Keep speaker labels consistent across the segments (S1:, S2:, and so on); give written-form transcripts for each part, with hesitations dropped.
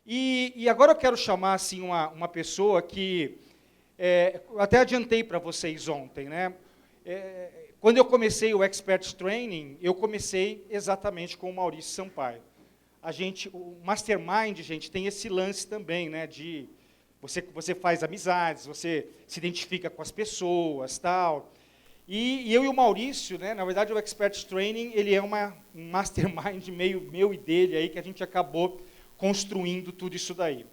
S1: E agora eu quero chamar assim, uma pessoa que eu até adiantei para vocês ontem, né? Quando eu comecei o Expert Training, eu comecei exatamente com o Maurício Sampaio. O Mastermind, gente, tem esse lance também, né? De você faz amizades, você se identifica com as pessoas, tal. E eu e o Maurício, né? Na verdade, o Expert Training, ele é um mastermind meio meu e dele aí, que a gente acabou construindo tudo isso daí.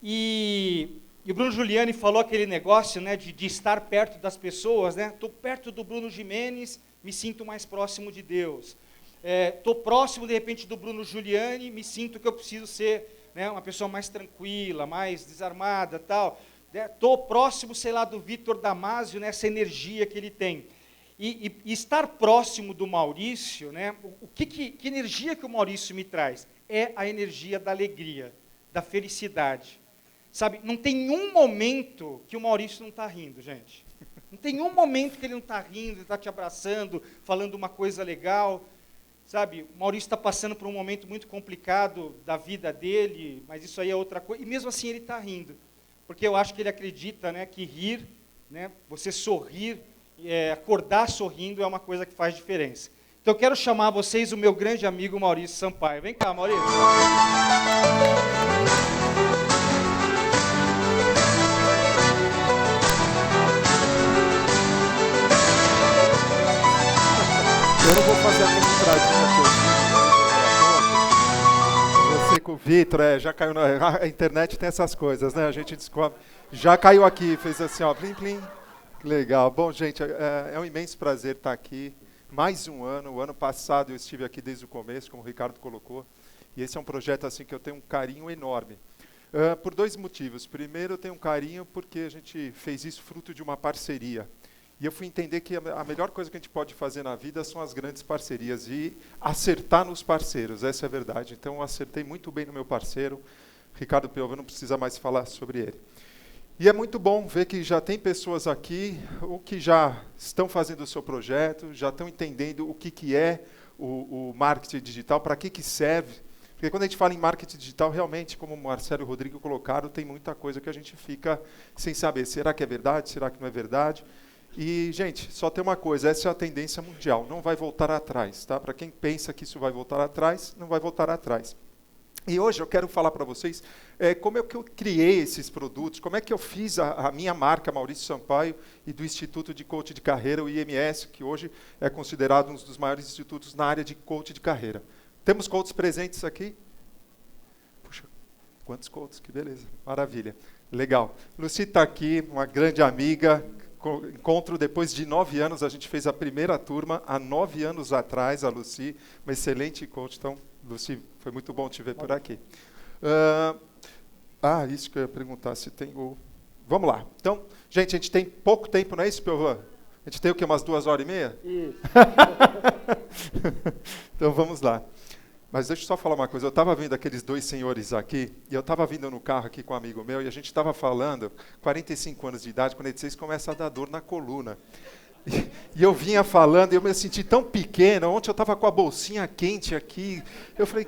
S1: E o Bruno Giuliani falou aquele negócio, né, de estar perto das pessoas, né? Estou perto do Bruno Gimenez, me sinto mais próximo de Deus. Estou próximo, de repente, do Bruno Giuliani, me sinto que eu preciso ser, né, uma pessoa mais tranquila, mais desarmada, tal. Estou próximo, sei lá, do Vitor Damasio, né, essa energia que ele tem. E estar próximo do Maurício, né, que energia que o Maurício me traz? É a energia da alegria, da felicidade. Sabe, não tem um momento que o Maurício não está rindo, gente. Não tem um momento que ele não está rindo, ele está te abraçando, falando uma coisa legal. Sabe, o Maurício está passando por um momento muito complicado da vida dele, mas isso aí é outra coisa. E mesmo assim ele está rindo. Porque eu acho que ele acredita, né, que rir, né, você sorrir, acordar sorrindo é uma coisa que faz diferença. Então eu quero chamar a vocês o meu grande amigo Maurício Sampaio. Vem cá, Maurício.
S2: Eu não vou fazer a mostradinha que eu fiz. Você com o Vitor, já caiu a internet tem essas coisas, né? A gente descobre. Já caiu aqui, fez assim, ó, plim, plim. Que legal. Bom, gente, é um imenso prazer estar aqui. Mais um ano. O ano passado eu estive aqui desde o começo, como o Ricardo colocou. E esse é um projeto assim que eu tenho um carinho enorme. Por dois motivos. Primeiro, eu tenho um carinho porque a gente fez isso fruto de uma parceria. E eu fui entender que a melhor coisa que a gente pode fazer na vida são as grandes parcerias e acertar nos parceiros, essa é a verdade. Então, eu acertei muito bem no meu parceiro, Ricardo Piova, não precisa mais falar sobre ele. E é muito bom ver que já tem pessoas aqui, ou que já estão fazendo o seu projeto, já estão entendendo o que é o marketing digital, para que serve. Porque quando a gente fala em marketing digital, realmente, como o Marcelo e o Rodrigo colocaram, tem muita coisa que a gente fica sem saber. Será que é verdade? Será que não é verdade? E, gente, só tem uma coisa, essa é a tendência mundial, não vai voltar atrás, tá? Para quem pensa que isso vai voltar atrás, não vai voltar atrás. E hoje eu quero falar para vocês como é que eu criei esses produtos, como é que eu fiz a minha marca, Maurício Sampaio, e do Instituto de Coach de Carreira, o IMS, que hoje é considerado um dos maiores institutos na área de coach de carreira. Temos coaches presentes aqui? Puxa, quantos coaches, que beleza, maravilha. Legal. Lucy está aqui, uma grande amiga. Encontro depois de 9 anos, a gente fez a primeira turma, há 9 anos atrás, a Lucy, uma excelente coach. Então, Lucy, foi muito bom te ver por aqui. Isso que eu ia perguntar, se tem o... Vamos lá. Então, gente, a gente tem pouco tempo, não é isso, Piovan? A gente tem o quê, umas 2h30?
S1: Isso.
S2: Então, vamos lá. Mas deixa eu só falar uma coisa, eu estava vendo aqueles dois senhores aqui, e eu estava vindo no carro aqui com um amigo meu, e a gente estava falando, 45 anos de idade, 46, começa a dar dor na coluna. E eu vinha falando, e eu me senti tão pequeno, ontem eu estava com a bolsinha quente aqui, eu falei,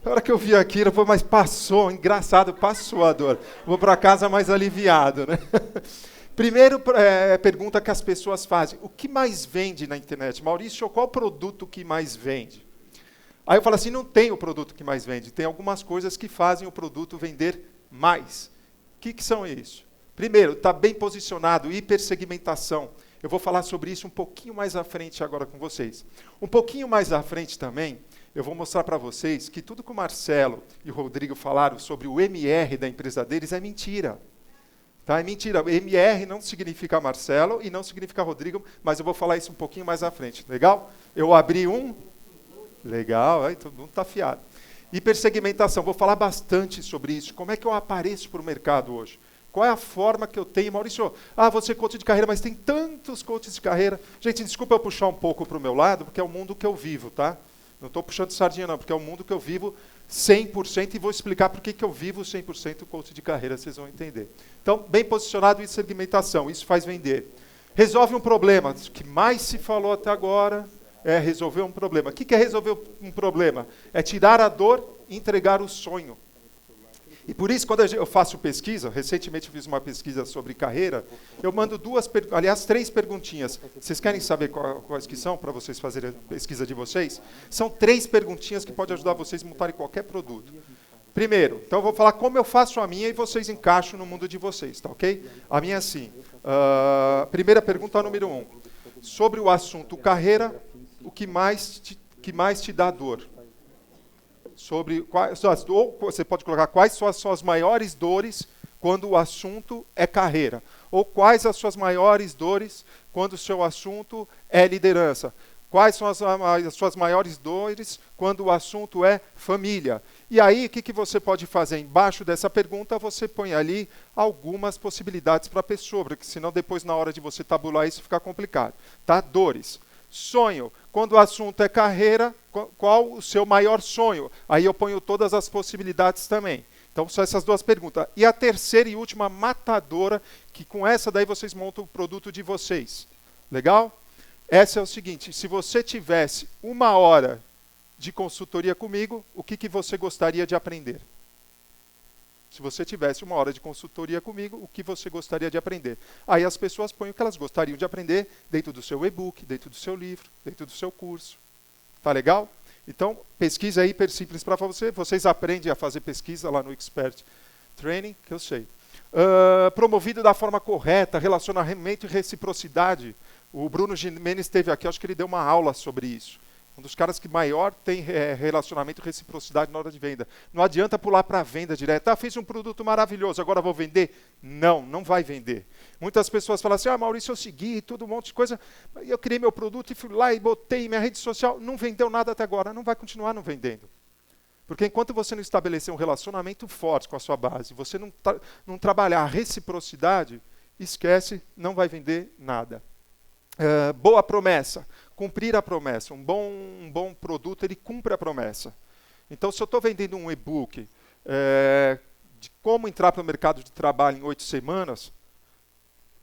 S2: na hora que eu vi aquilo, mas passou, engraçado, passou a dor. Vou para casa mais aliviado, né? Primeiro, pergunta que as pessoas fazem, o que mais vende na internet? Maurício, qual o produto que mais vende? Aí eu falo assim, não tem o produto que mais vende, tem algumas coisas que fazem o produto vender mais. O que são isso? Primeiro, está bem posicionado, hipersegmentação. Eu vou falar sobre isso um pouquinho mais à frente agora com vocês. Um pouquinho mais à frente também, eu vou mostrar para vocês que tudo que o Marcelo e o Rodrigo falaram sobre o MR da empresa deles é mentira. Tá? É mentira. MR não significa Marcelo e não significa Rodrigo, mas eu vou falar isso um pouquinho mais à frente. Legal? Eu abri um... Legal, aí todo mundo está afiado. Hipersegmentação, vou falar bastante sobre isso. Como é que eu apareço para o mercado hoje? Qual é a forma que eu tenho? Maurício, você é coach de carreira, mas tem tantos coaches de carreira. Gente, desculpa eu puxar um pouco para o meu lado, porque é o mundo que eu vivo, tá? Não estou puxando sardinha não, porque é o mundo que eu vivo 100% e vou explicar por que eu vivo 100% coach de carreira, vocês vão entender. Então, bem posicionado em segmentação, isso faz vender. Resolve um problema, o que mais se falou até agora... é resolver um problema. O que é resolver um problema? É tirar a dor e entregar o sonho. E por isso, quando eu faço pesquisa, recentemente eu fiz uma pesquisa sobre carreira, eu mando três perguntinhas. Vocês querem saber quais que são, para vocês fazerem a pesquisa de vocês? São 3 perguntinhas que podem ajudar vocês a montarem qualquer produto. Primeiro, então eu vou falar como eu faço a minha e vocês encaixam no mundo de vocês, tá ok? A minha é assim. Primeira pergunta, número 1. Sobre o assunto carreira, o que mais te dá dor? Ou você pode colocar quais são as suas maiores dores quando o assunto é carreira. Ou quais as suas maiores dores quando o seu assunto é liderança. Quais são as suas maiores dores quando o assunto é família. E aí, o que você pode fazer? Embaixo dessa pergunta, você põe ali algumas possibilidades para a pessoa, porque senão depois, na hora de você tabular isso, fica complicado. Tá? Dores. Sonho. Quando o assunto é carreira, qual o seu maior sonho? Aí eu ponho todas as possibilidades também. Então, são essas 2 perguntas. E a terceira e última, matadora, que com essa daí vocês montam o produto de vocês. Legal? Essa é o seguinte, se você tivesse 1 hora de consultoria comigo, o que você gostaria de aprender? Se você tivesse 1 hora de consultoria comigo, o que você gostaria de aprender? Aí as pessoas põem o que elas gostariam de aprender dentro do seu e-book, dentro do seu livro, dentro do seu curso. Tá legal? Então, pesquisa é hiper simples para você. Vocês aprendem a fazer pesquisa lá no Expert Training, que eu sei. Promovido da forma correta, relacionamento e reciprocidade. O Bruno Gimenez esteve aqui, acho que ele deu uma aula sobre isso. Um dos caras que maior tem relacionamento e reciprocidade na hora de venda. Não adianta pular para a venda direta. Fiz um produto maravilhoso, agora vou vender? Não, não vai vender. Muitas pessoas falam assim, Maurício, eu segui tudo um monte de coisa, eu criei meu produto e fui lá e botei em minha rede social, não vendeu nada até agora, não vai continuar não vendendo. Porque enquanto você não estabelecer um relacionamento forte com a sua base, você não trabalhar a reciprocidade, esquece, não vai vender nada. Boa promessa, cumprir a promessa. Um bom produto, ele cumpre a promessa. Então, se eu estou vendendo um e-book de como entrar para o mercado de trabalho em 8 semanas,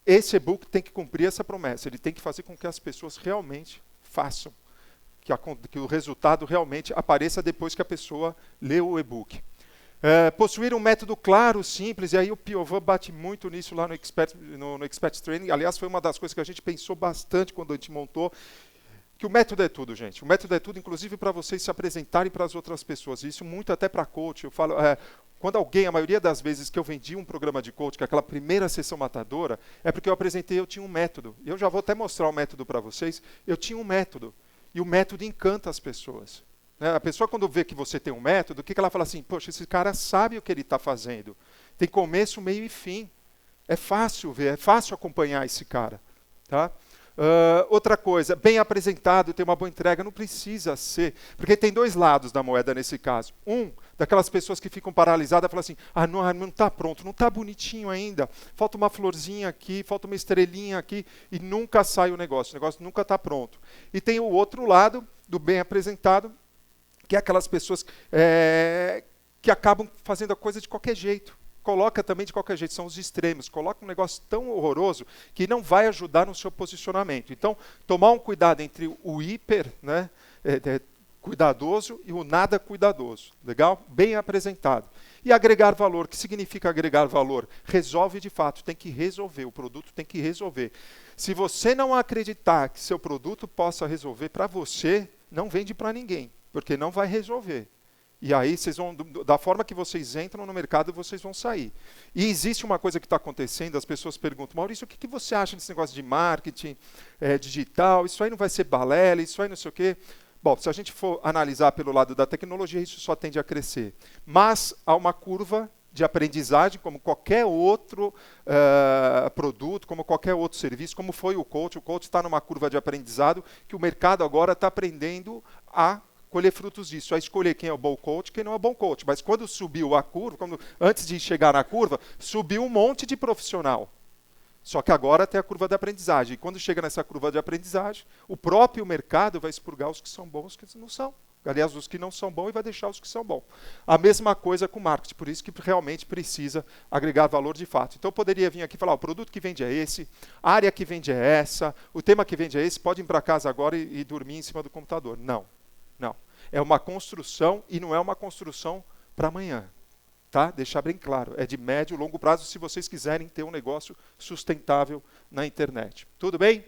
S2: esse e-book tem que cumprir essa promessa. Ele tem que fazer com que as pessoas realmente façam. Que o resultado realmente apareça depois que a pessoa lê o e-book. Possuir um método claro, simples, e aí o Piovan bate muito nisso lá no Expert Training. Aliás, foi uma das coisas que a gente pensou bastante quando a gente montou, que o método é tudo, gente. O método é tudo, inclusive para vocês se apresentarem para as outras pessoas. Isso muito até para coach. Eu falo, quando a maioria das vezes que eu vendi um programa de coach, que é aquela primeira sessão matadora, é porque eu tinha um método. Eu já vou até mostrar o método para vocês. Eu tinha um método. E o método encanta as pessoas. A pessoa, quando vê que você tem um método, o que ela fala assim? Poxa, esse cara sabe o que ele está fazendo. Tem começo, meio e fim. É fácil ver, é fácil acompanhar esse cara. Tá? Outra coisa, bem apresentado, tem uma boa entrega, não precisa ser. Porque tem 2 lados da moeda nesse caso. Daquelas pessoas que ficam paralisadas, falam assim, não está pronto, não está bonitinho ainda. Falta uma florzinha aqui, falta uma estrelinha aqui, e nunca sai o negócio nunca está pronto. E tem o outro lado, do bem apresentado, que é aquelas pessoas que acabam fazendo a coisa de qualquer jeito. Coloca também de qualquer jeito, são os extremos. Coloca um negócio tão horroroso que não vai ajudar no seu posicionamento. Então, tomar um cuidado entre o hiper cuidadoso e o nada cuidadoso. Legal? Bem apresentado. E agregar valor. O que significa agregar valor? Resolve de fato, tem que resolver. O produto tem que resolver. Se você não acreditar que seu produto possa resolver para você, não vende para ninguém. Porque não vai resolver. E aí, vocês vão, da forma que vocês entram no mercado, vocês vão sair. E existe uma coisa que está acontecendo, as pessoas perguntam, Maurício, o que você acha desse negócio de marketing digital? Isso aí não vai ser balela, isso aí não sei o quê. Bom, se a gente for analisar pelo lado da tecnologia, isso só tende a crescer. Mas há uma curva de aprendizagem, como qualquer outro produto, como qualquer outro serviço, como foi o coach. O coach está numa curva de aprendizado que o mercado agora está aprendendo a colher frutos disso, a escolher quem é o bom coach e quem não é o bom coach. Mas quando subiu a curva, antes de chegar na curva, subiu um monte de profissional. Só que agora tem a curva de aprendizagem. E quando chega nessa curva de aprendizagem, o próprio mercado vai expurgar os que são bons e os que não são. Aliás, os que não são bons e vai deixar os que são bons. A mesma coisa com marketing, por isso que realmente precisa agregar valor de fato. Então eu poderia vir aqui e falar, o produto que vende é esse, a área que vende é essa, o tema que vende é esse, pode ir para casa agora e dormir em cima do computador. Não, não. É uma construção e não é uma construção para amanhã. tá? Deixar bem claro, é de médio e longo prazo se vocês quiserem ter um negócio sustentável na internet. Tudo bem?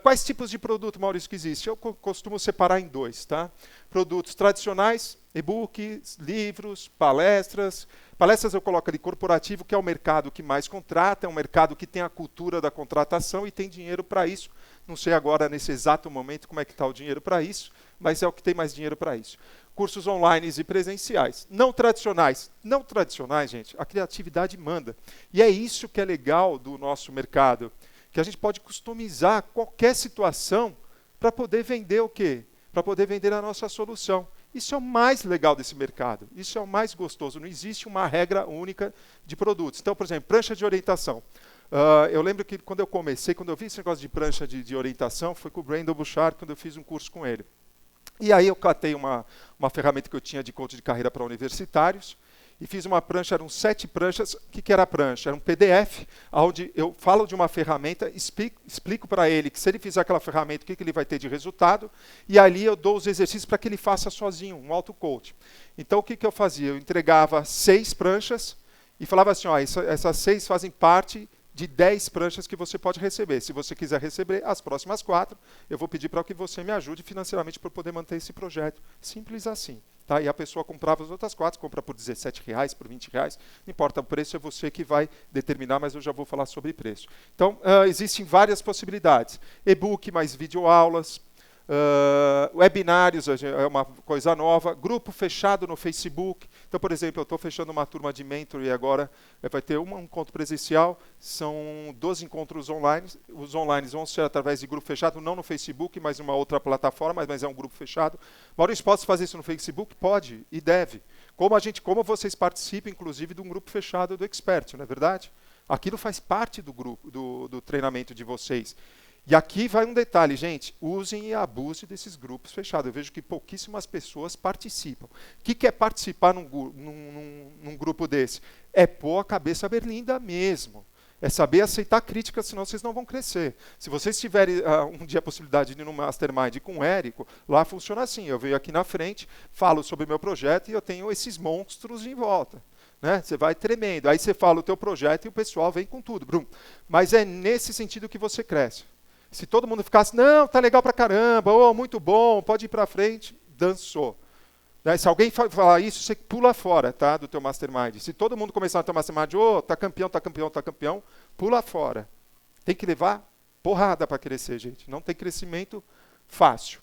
S2: Quais tipos de produto, Maurício, que existe? Eu costumo separar em dois, tá? Produtos tradicionais, e-books, livros, palestras. Palestras eu coloco ali corporativo, que é o mercado que mais contrata, é um mercado que tem a cultura da contratação e tem dinheiro para isso. Não sei agora, nesse exato momento, como é que está o dinheiro para isso, mas é o que tem mais dinheiro para isso. Cursos online e presenciais. Não tradicionais. Não tradicionais, gente, a criatividade manda. E é isso que é legal do nosso mercado, que a gente pode customizar qualquer situação para poder vender o quê? Para poder vender a nossa solução. Isso é o mais legal desse mercado. Isso é o mais gostoso. Não existe uma regra única de produtos. Então, por exemplo, prancha de orientação. Eu lembro que quando eu comecei, quando eu vi esse negócio de prancha de orientação, foi com o Brandon Bouchard, quando eu fiz um curso com ele. E aí eu catei uma ferramenta que eu tinha de coach de carreira para universitários, e fiz uma prancha, eram 7 pranchas. O que era a prancha? Era um PDF, onde eu falo de uma ferramenta, explico para ele que se ele fizer aquela ferramenta, o que ele vai ter de resultado, e ali eu dou os exercícios para que ele faça sozinho, um auto-coach. Então o que eu fazia? Eu entregava 6 pranchas e falava assim, ó, essas 6 fazem parte de 10 pranchas que você pode receber. Se você quiser receber as próximas 4, eu vou pedir para que você me ajude financeiramente para poder manter esse projeto. Simples assim. Tá? E a pessoa comprava as outras 4, compra por R$17, por R$20. Não importa, o preço é você que vai determinar, mas eu já vou falar sobre preço. Então, existem várias possibilidades. E-book mais videoaulas, webinários é uma coisa nova, grupo fechado no Facebook. Então, por exemplo, eu estou fechando uma turma de mentor e agora vai ter um encontro presencial, são 12 encontros online. Os online vão ser através de grupo fechado, não no Facebook, mas em uma outra plataforma, mas é um grupo fechado. Maurício, posso fazer isso no Facebook? Pode e deve. Como vocês participam, inclusive, de um grupo fechado do Expert, não é verdade? Aquilo faz parte do grupo, do treinamento de vocês. E aqui vai um detalhe, gente, usem e abusem desses grupos fechados. Eu vejo que pouquíssimas pessoas participam. O que é participar num grupo desse? É pôr a cabeça berlinda mesmo. É saber aceitar críticas, senão vocês não vão crescer. Se vocês tiverem um dia a possibilidade de ir no Mastermind com o Érico, lá funciona assim, eu venho aqui na frente, falo sobre o meu projeto e eu tenho esses monstros em volta. Né? Você vai tremendo, aí você fala o teu projeto e o pessoal vem com tudo. Brum. Mas é nesse sentido que você cresce. Se todo mundo ficasse, não, tá legal pra caramba, oh, muito bom, pode ir pra frente, dançou. Né? Se alguém falar isso, você pula fora, tá, do teu Mastermind. Se todo mundo começar no teu Mastermind, oh, tá campeão, tá campeão, tá campeão, pula fora. Tem que levar porrada para crescer, gente. Não tem crescimento fácil.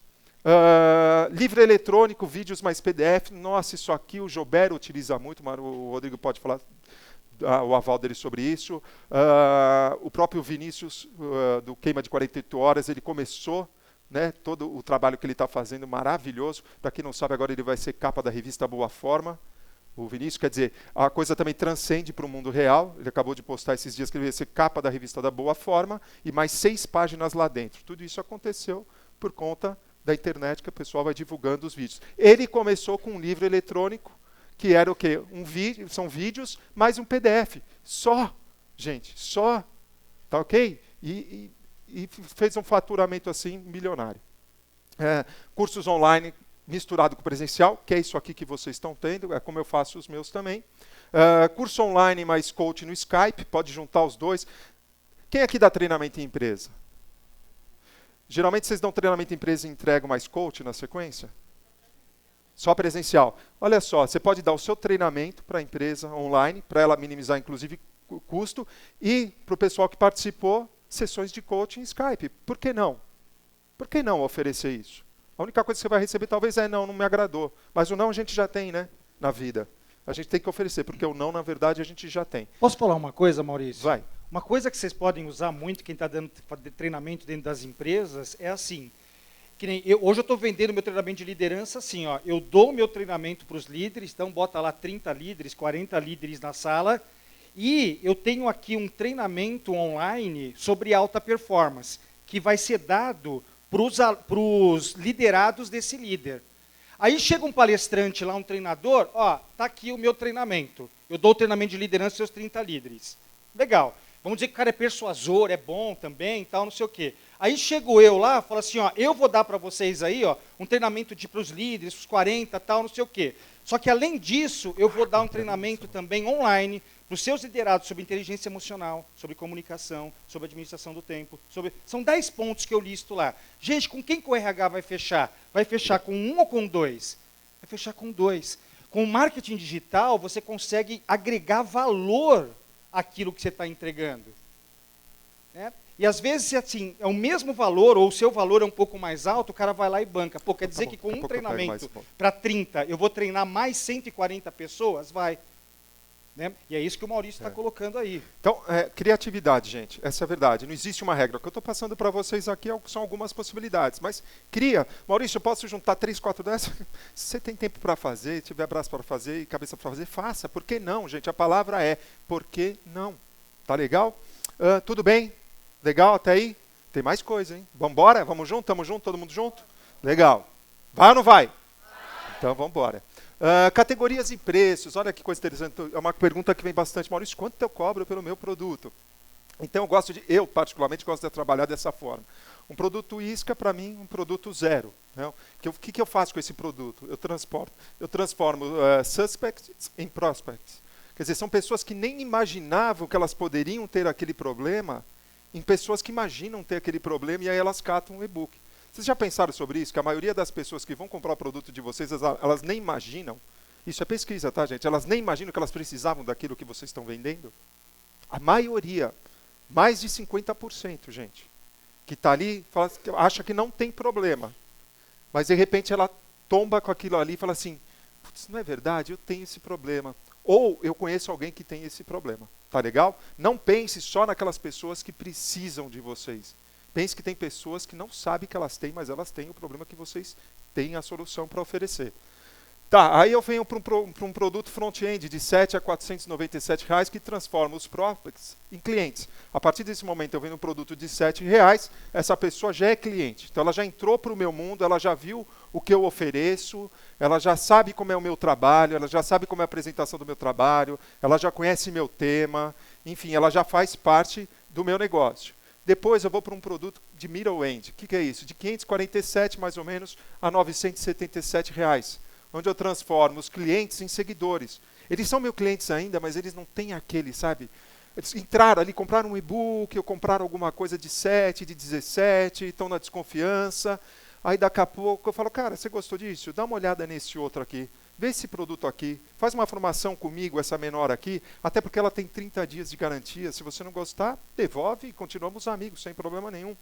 S2: Livro eletrônico, vídeos mais PDF. Nossa, isso aqui o Joubert utiliza muito, mas o Rodrigo pode falar o aval dele sobre isso. O próprio Vinícius, do Queima de 48 Horas, ele começou, né, todo o trabalho que ele está fazendo, maravilhoso. Para quem não sabe, agora ele vai ser capa da revista Boa Forma. O Vinícius, quer dizer, a coisa também transcende para o mundo real. Ele acabou de postar esses dias que ele vai ser capa da revista da Boa Forma e mais 6 páginas lá dentro. Tudo isso aconteceu por conta da internet, que o pessoal vai divulgando os vídeos. Ele começou com um livro eletrônico, que era o quê? São vídeos mais um PDF. Só, gente, só. Tá ok? E fez um faturamento assim milionário. Cursos online misturado com presencial, que é isso aqui que vocês estão tendo, é como eu faço os meus também. Curso online mais coach no Skype, pode juntar os dois. Quem aqui dá treinamento em empresa? Geralmente vocês dão treinamento em empresa e entregam mais coach na sequência? Só presencial. Olha só, você pode dar o seu treinamento para a empresa online, para ela minimizar inclusive o custo, e para o pessoal que participou, sessões de coaching em Skype. Por que não? Por que não oferecer isso? A única coisa que você vai receber talvez é não me agradou. Mas o não a gente já tem, né, na vida. A gente tem que oferecer, porque o não, na verdade, a gente já tem.
S1: Posso falar uma coisa, Maurício?
S2: Vai.
S1: Uma coisa que vocês podem usar muito, quem está dando treinamento dentro das empresas, é assim. Que nem hoje eu estou vendendo meu treinamento de liderança assim, ó, eu dou o meu treinamento para os líderes, então bota lá 30 líderes, 40 líderes na sala, e eu tenho aqui um treinamento online sobre alta performance, que vai ser dado para os liderados desse líder. Aí chega um palestrante lá, um treinador, ó, tá aqui o meu treinamento, eu dou o treinamento de liderança aos 30 líderes. Legal. Vamos dizer que o cara é persuasor, é bom também, tal, não sei o quê. Aí chego eu lá, falo assim, ó, eu vou dar para vocês aí, ó, um treinamento para os líderes, os 40, tal, não sei o quê. Só que, além disso, eu vou dar um treinamento também online para os seus liderados sobre inteligência emocional, sobre comunicação, sobre administração do tempo. São 10 pontos que eu listo lá. Gente, com quem que o RH vai fechar? Vai fechar com 1 ou com 2? Vai fechar com 2. Com o marketing digital, você consegue agregar valor àquilo que você está entregando. Né? E às vezes, assim, é o mesmo valor, ou o seu valor é um pouco mais alto, o cara vai lá e banca. Pô, quer dizer que com um treinamento para 30, eu vou treinar mais 140 pessoas? Vai. Né? E é isso que o Maurício está colocando aí.
S2: Então, criatividade, gente. Essa é a verdade. Não existe uma regra. O que eu estou passando para vocês aqui são algumas possibilidades. Mas cria. Maurício, eu posso juntar 3, 4 dessas? Se você tem tempo para fazer, tiver braço para fazer e cabeça para fazer, faça. Por que não, gente? A palavra é por que não. Tá legal? Tudo bem? Legal até aí? Tem mais coisa, hein? Vamos embora? Vamos junto? Estamos juntos? Todo mundo junto? Legal. Vai ou não vai? Então, vamos embora. Categorias e preços. Olha que coisa interessante. É uma pergunta que vem bastante. Maurício, quanto eu cobro pelo meu produto? Então, eu particularmente gosto de trabalhar dessa forma. Um produto isca, para mim, um produto zero. Né? O que eu faço com esse produto? Eu transformo suspects em prospects. Quer dizer, são pessoas que nem imaginavam que elas poderiam ter aquele problema, em pessoas que imaginam ter aquele problema e aí elas catam um e-book. Vocês já pensaram sobre isso? Que a maioria das pessoas que vão comprar o produto de vocês, elas nem imaginam. Isso é pesquisa, tá, gente? Elas nem imaginam que elas precisavam daquilo que vocês estão vendendo. A maioria, mais de 50%, gente, que está ali, acha que não tem problema. Mas, de repente, ela tomba com aquilo ali e fala assim, putz, não é verdade, eu tenho esse problema. Ou eu conheço alguém que tem esse problema. Tá legal? Não pense só naquelas pessoas que precisam de vocês. Pense que tem pessoas que não sabem que elas têm, mas elas têm o problema que vocês têm a solução para oferecer. Tá, aí eu venho para um produto front-end de R$ 7 a R$ 497 reais que transforma os prospects em clientes. A partir desse momento eu venho um produto de R$ 7 reais, essa pessoa já é cliente. Então ela já entrou para o meu mundo, ela já viu o que eu ofereço, ela já sabe como é o meu trabalho, ela já sabe como é a apresentação do meu trabalho, ela já conhece meu tema, enfim, ela já faz parte do meu negócio. Depois eu vou para um produto de middle end. O que é isso? De 547 mais ou menos a R$ 977 reais. Onde eu transformo os clientes em seguidores. Eles são meus clientes ainda, mas eles não têm aquele, sabe? Eles entraram ali, compraram um e-book, ou compraram alguma coisa de 7, de 17, estão na desconfiança. Aí daqui a pouco eu falo, cara, você gostou disso? Dá uma olhada nesse outro aqui. Vê esse produto aqui. Faz uma formação comigo, essa menor aqui, até porque ela tem 30 dias de garantia. Se você não gostar, devolve e continuamos amigos, sem problema nenhum.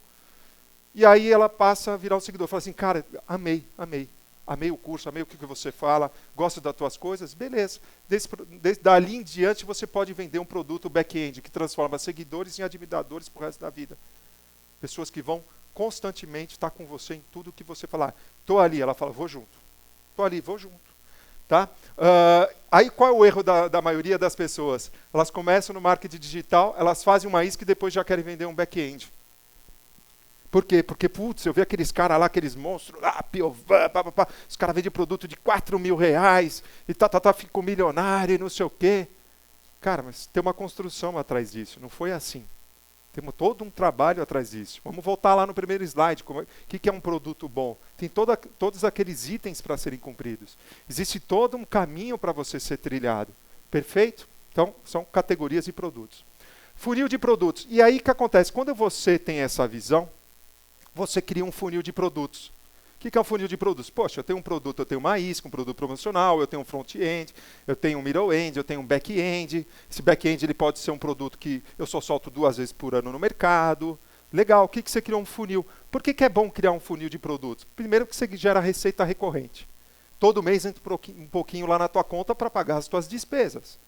S2: E aí ela passa a virar o seguidor. Fala assim, cara, amei. Amei o curso, amei o que você fala, gosto das tuas coisas, beleza. Dali em diante você pode vender um produto back-end que transforma seguidores em admiradores para o resto da vida. Pessoas que vão constantemente estar com você em tudo que você falar. Estou ali, ela fala, vou junto. Estou ali, vou junto. Tá? Aí qual é o erro da maioria das pessoas? Elas começam no marketing digital, elas fazem uma isca e depois já querem vender um back-end. Por quê? Porque, putz, eu vi aqueles caras lá, aqueles monstros, os caras vendem produto de R$ 4.000 e ficou milionário e não sei o quê. Cara, mas tem uma construção atrás disso, não foi assim. Temos todo um trabalho atrás disso. Vamos voltar lá no primeiro slide. O que é um produto bom? Tem todos aqueles itens para serem cumpridos. Existe todo um caminho para você ser trilhado. Perfeito? Então, são categorias e produtos. Funil de produtos. E aí o que acontece? Quando você tem essa visão, você cria um funil de produtos. O que é um funil de produtos? Poxa, eu tenho um produto, eu tenho uma isca, um produto promocional, eu tenho um front-end, eu tenho um middle-end, eu tenho um back-end. Esse back-end ele pode ser um produto que eu só solto 2 vezes por ano no mercado. Legal, o que você criou um funil? Por que é bom criar um funil de produtos? Primeiro que você gera receita recorrente. Todo mês entra um pouquinho lá na tua conta para pagar as tuas despesas.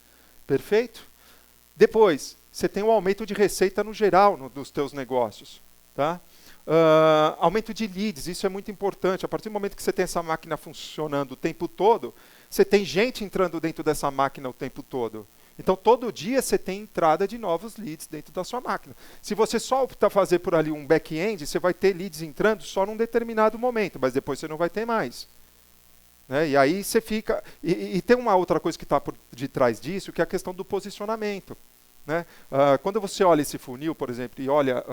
S2: Perfeito? Depois, você tem um aumento de receita no geral dos teus negócios. Tá? Aumento de leads, isso é muito importante. A partir do momento que você tem essa máquina funcionando o tempo todo, você tem gente entrando dentro dessa máquina o tempo todo. Então, todo dia você tem entrada de novos leads dentro da sua máquina. Se você só optar fazer por ali um back-end, você vai ter leads entrando só num determinado momento, mas depois você não vai ter mais. Né? E aí você fica... E tem uma outra coisa que está por detrás disso, que é a questão do posicionamento. Né? Quando você olha esse funil, por exemplo, e olha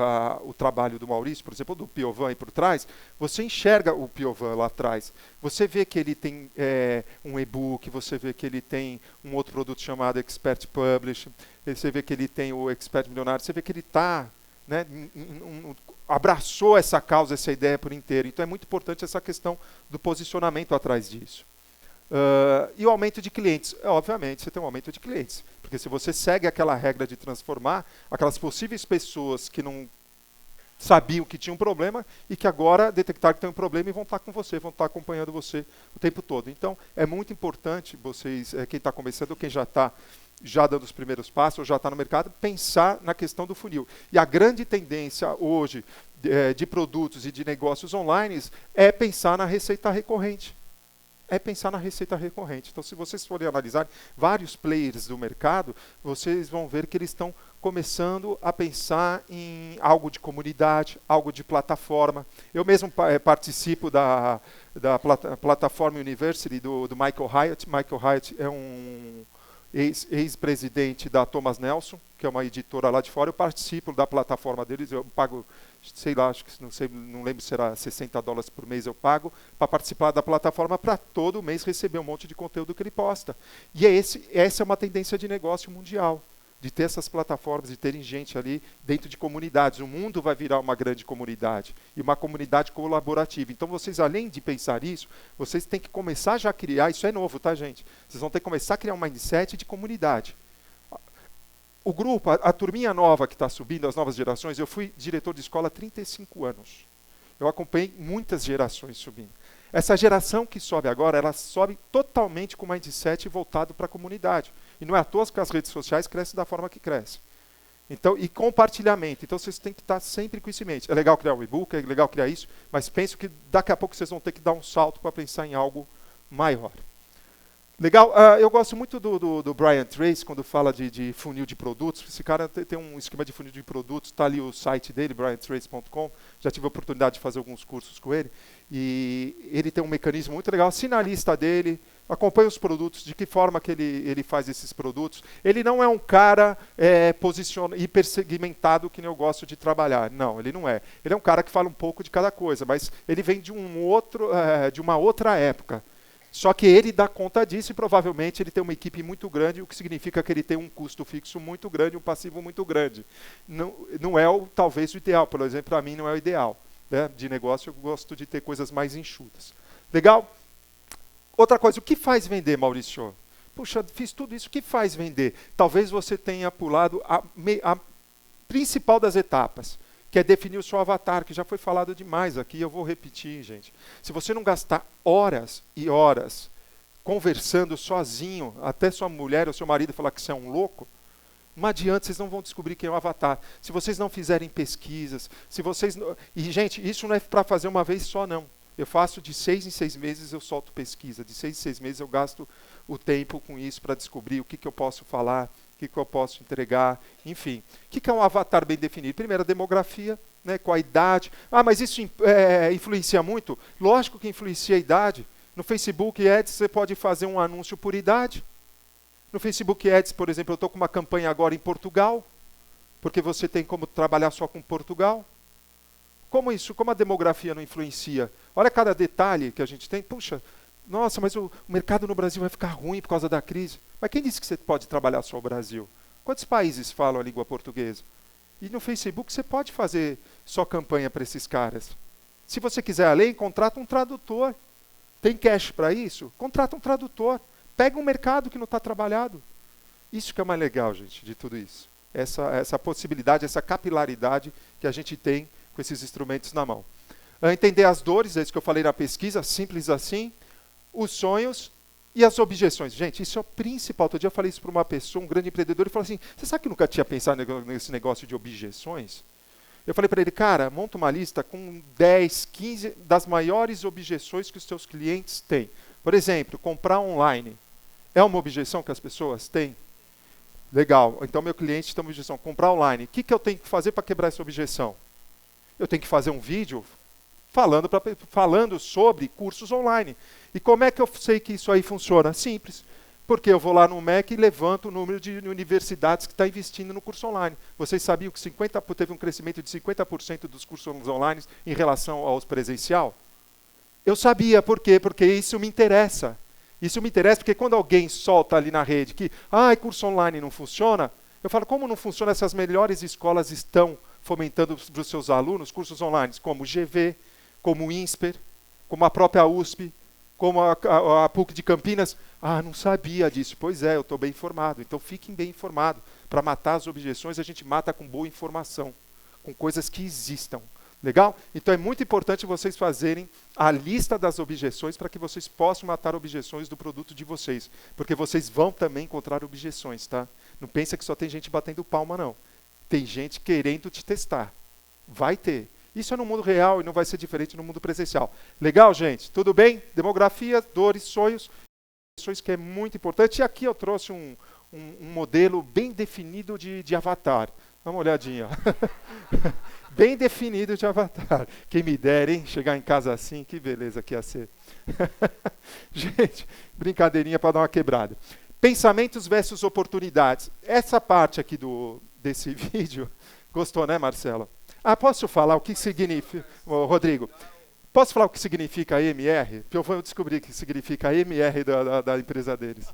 S2: o trabalho do Maurício, por exemplo, do Piovan aí por trás, você enxerga o Piovan lá atrás. Você vê que ele tem um e-book, você vê que ele tem um outro produto chamado Expert Publish, você vê que ele tem o Expert Milionário, você vê que ele está, né, abraçou essa causa, essa ideia por inteiro. Então é muito importante essa questão do posicionamento atrás disso. E o aumento de clientes. Obviamente, você tem um aumento de clientes. Porque se você segue aquela regra de transformar aquelas possíveis pessoas que não sabiam que tinham um problema e que agora detectaram que tem um problema e vão estar com você, vão estar acompanhando você o tempo todo. Então, é muito importante vocês, quem está começando, quem já está dando os primeiros passos, ou já está no mercado, pensar na questão do funil. E a grande tendência hoje de produtos e de negócios online é pensar na receita recorrente. Então, se vocês forem analisar vários players do mercado, vocês vão ver que eles estão começando a pensar em algo de comunidade, algo de plataforma. Eu mesmo participo da plataforma University do Michael Hyatt. Michael Hyatt é um ex-presidente da Thomas Nelson, que é uma editora lá de fora. Eu participo da plataforma deles, eu pago, sei lá, acho que não lembro se era $60 por mês eu pago, para participar da plataforma, para todo mês receber um monte de conteúdo que ele posta. E essa é uma tendência de negócio mundial, de ter essas plataformas, de terem gente ali dentro de comunidades. O mundo vai virar uma grande comunidade, e uma comunidade colaborativa. Então, vocês, além de pensar isso, vocês têm que começar já a criar, isso é novo, tá, gente? Vocês vão ter que começar a criar um mindset de comunidade. O grupo, a turminha nova que está subindo, as novas gerações, eu fui diretor de escola há 35 anos. Eu acompanhei muitas gerações subindo. Essa geração que sobe agora, ela sobe totalmente com o mindset voltado para a comunidade. E não é à toa que as redes sociais crescem da forma que crescem. Então, e compartilhamento. Então, vocês têm que estar sempre com isso em mente. É legal criar um e-book, é legal criar isso, mas penso que daqui a pouco vocês vão ter que dar um salto para pensar em algo maior. Legal, eu gosto muito do Brian Tracy, quando fala de funil de produtos. Esse cara tem um esquema de funil de produtos, está ali o site dele, briantracy.com. Já tive a oportunidade de fazer alguns cursos com ele. E ele tem um mecanismo muito legal. Assina a lista dele, acompanha os produtos, de que forma que ele faz esses produtos. Ele não é um cara hipersegmentado que nem eu gosto de trabalhar. Não, ele não é. Ele é um cara que fala um pouco de cada coisa, mas ele vem de uma outra época. Só que ele dá conta disso e provavelmente ele tem uma equipe muito grande, o que significa que ele tem um custo fixo muito grande, um passivo muito grande. Não é talvez o ideal, por exemplo, para mim não é o ideal. Né? De negócio eu gosto de ter coisas mais enxutas. Legal? Outra coisa, o que faz vender, Maurício? Puxa, fiz tudo isso, o que faz vender? Talvez você tenha pulado a principal das etapas, que é definir o seu avatar, que já foi falado demais aqui, eu vou repetir, gente. Se você não gastar horas e horas conversando sozinho, até sua mulher ou seu marido falar que você é um louco, não adianta, vocês não vão descobrir quem é o avatar. Se vocês não fizerem pesquisas, se vocês... E, gente, isso não é para fazer uma vez só, não. Eu faço de 6 em 6 meses, eu solto pesquisa. De 6 em 6 meses eu gasto o tempo com isso para descobrir o que eu posso falar, o que eu posso entregar, enfim. O que é um avatar bem definido? Primeiro, a demografia, né, com a idade. Mas isso influencia muito? Lógico que influencia a idade. No Facebook Ads, você pode fazer um anúncio por idade. No Facebook Ads, por exemplo, eu estou com uma campanha agora em Portugal, porque você tem como trabalhar só com Portugal. Como a demografia não influencia? Olha cada detalhe que a gente tem. Puxa, nossa, mas o mercado no Brasil vai ficar ruim por causa da crise. Mas quem disse que você pode trabalhar só o Brasil? Quantos países falam a língua portuguesa? E no Facebook você pode fazer só campanha para esses caras. Se você quiser além, contrata um tradutor. Tem cash para isso? Contrata um tradutor. Pega um mercado que não está trabalhado. Isso que é mais legal, gente, de tudo isso. Essa possibilidade, essa capilaridade que a gente tem com esses instrumentos na mão. Entender as dores, é isso que eu falei na pesquisa, simples assim. Os sonhos e as objeções. Gente, isso é o principal. Outro dia eu falei isso para uma pessoa, um grande empreendedor, e falou assim, você sabe que eu nunca tinha pensado nesse negócio de objeções? Eu falei para ele, cara, monta uma lista com 10, 15 das maiores objeções que os seus clientes têm. Por exemplo, comprar online. É uma objeção que as pessoas têm? Legal, então meu cliente tem uma objeção. Comprar online. O que eu tenho que fazer para quebrar essa objeção? Eu tenho que fazer um vídeo falando sobre cursos online. E como é que eu sei que isso aí funciona? Simples. Porque eu vou lá no MEC e levanto o número de universidades que está investindo no curso online. Vocês sabiam que teve um crescimento de 50% dos cursos online em relação aos presencial? Eu sabia, por quê? Porque isso me interessa. Isso me interessa porque quando alguém solta ali na rede que curso online não funciona, eu falo, como não funciona? Essas melhores escolas estão fomentando para os seus alunos cursos online, como o GV, como o INSPER, como a própria USP, como a PUC de Campinas. Não sabia disso. Pois é, eu estou bem informado. Então fiquem bem informados. Para matar as objeções, a gente mata com boa informação, com coisas que existam. Legal? Então é muito importante vocês fazerem a lista das objeções para que vocês possam matar objeções do produto de vocês. Porque vocês vão também encontrar objeções, tá? Não pensa que só tem gente batendo palma, não. Tem gente querendo te testar. Vai ter. Isso é no mundo real e não vai ser diferente no mundo presencial. Legal, gente? Tudo bem? Demografia, dores, sonhos, que é muito importante. E aqui eu trouxe um modelo bem definido de avatar. Dá uma olhadinha. Bem definido de avatar. Quem me dera, hein? Chegar em casa assim, que beleza que ia ser. Gente, brincadeirinha para dar uma quebrada. Pensamentos versus oportunidades. Essa parte aqui desse vídeo, gostou, né, Marcelo? Posso falar o que significa, Rodrigo? Posso falar o que significa MR? Piovan, eu descobri o que significa MR da empresa deles.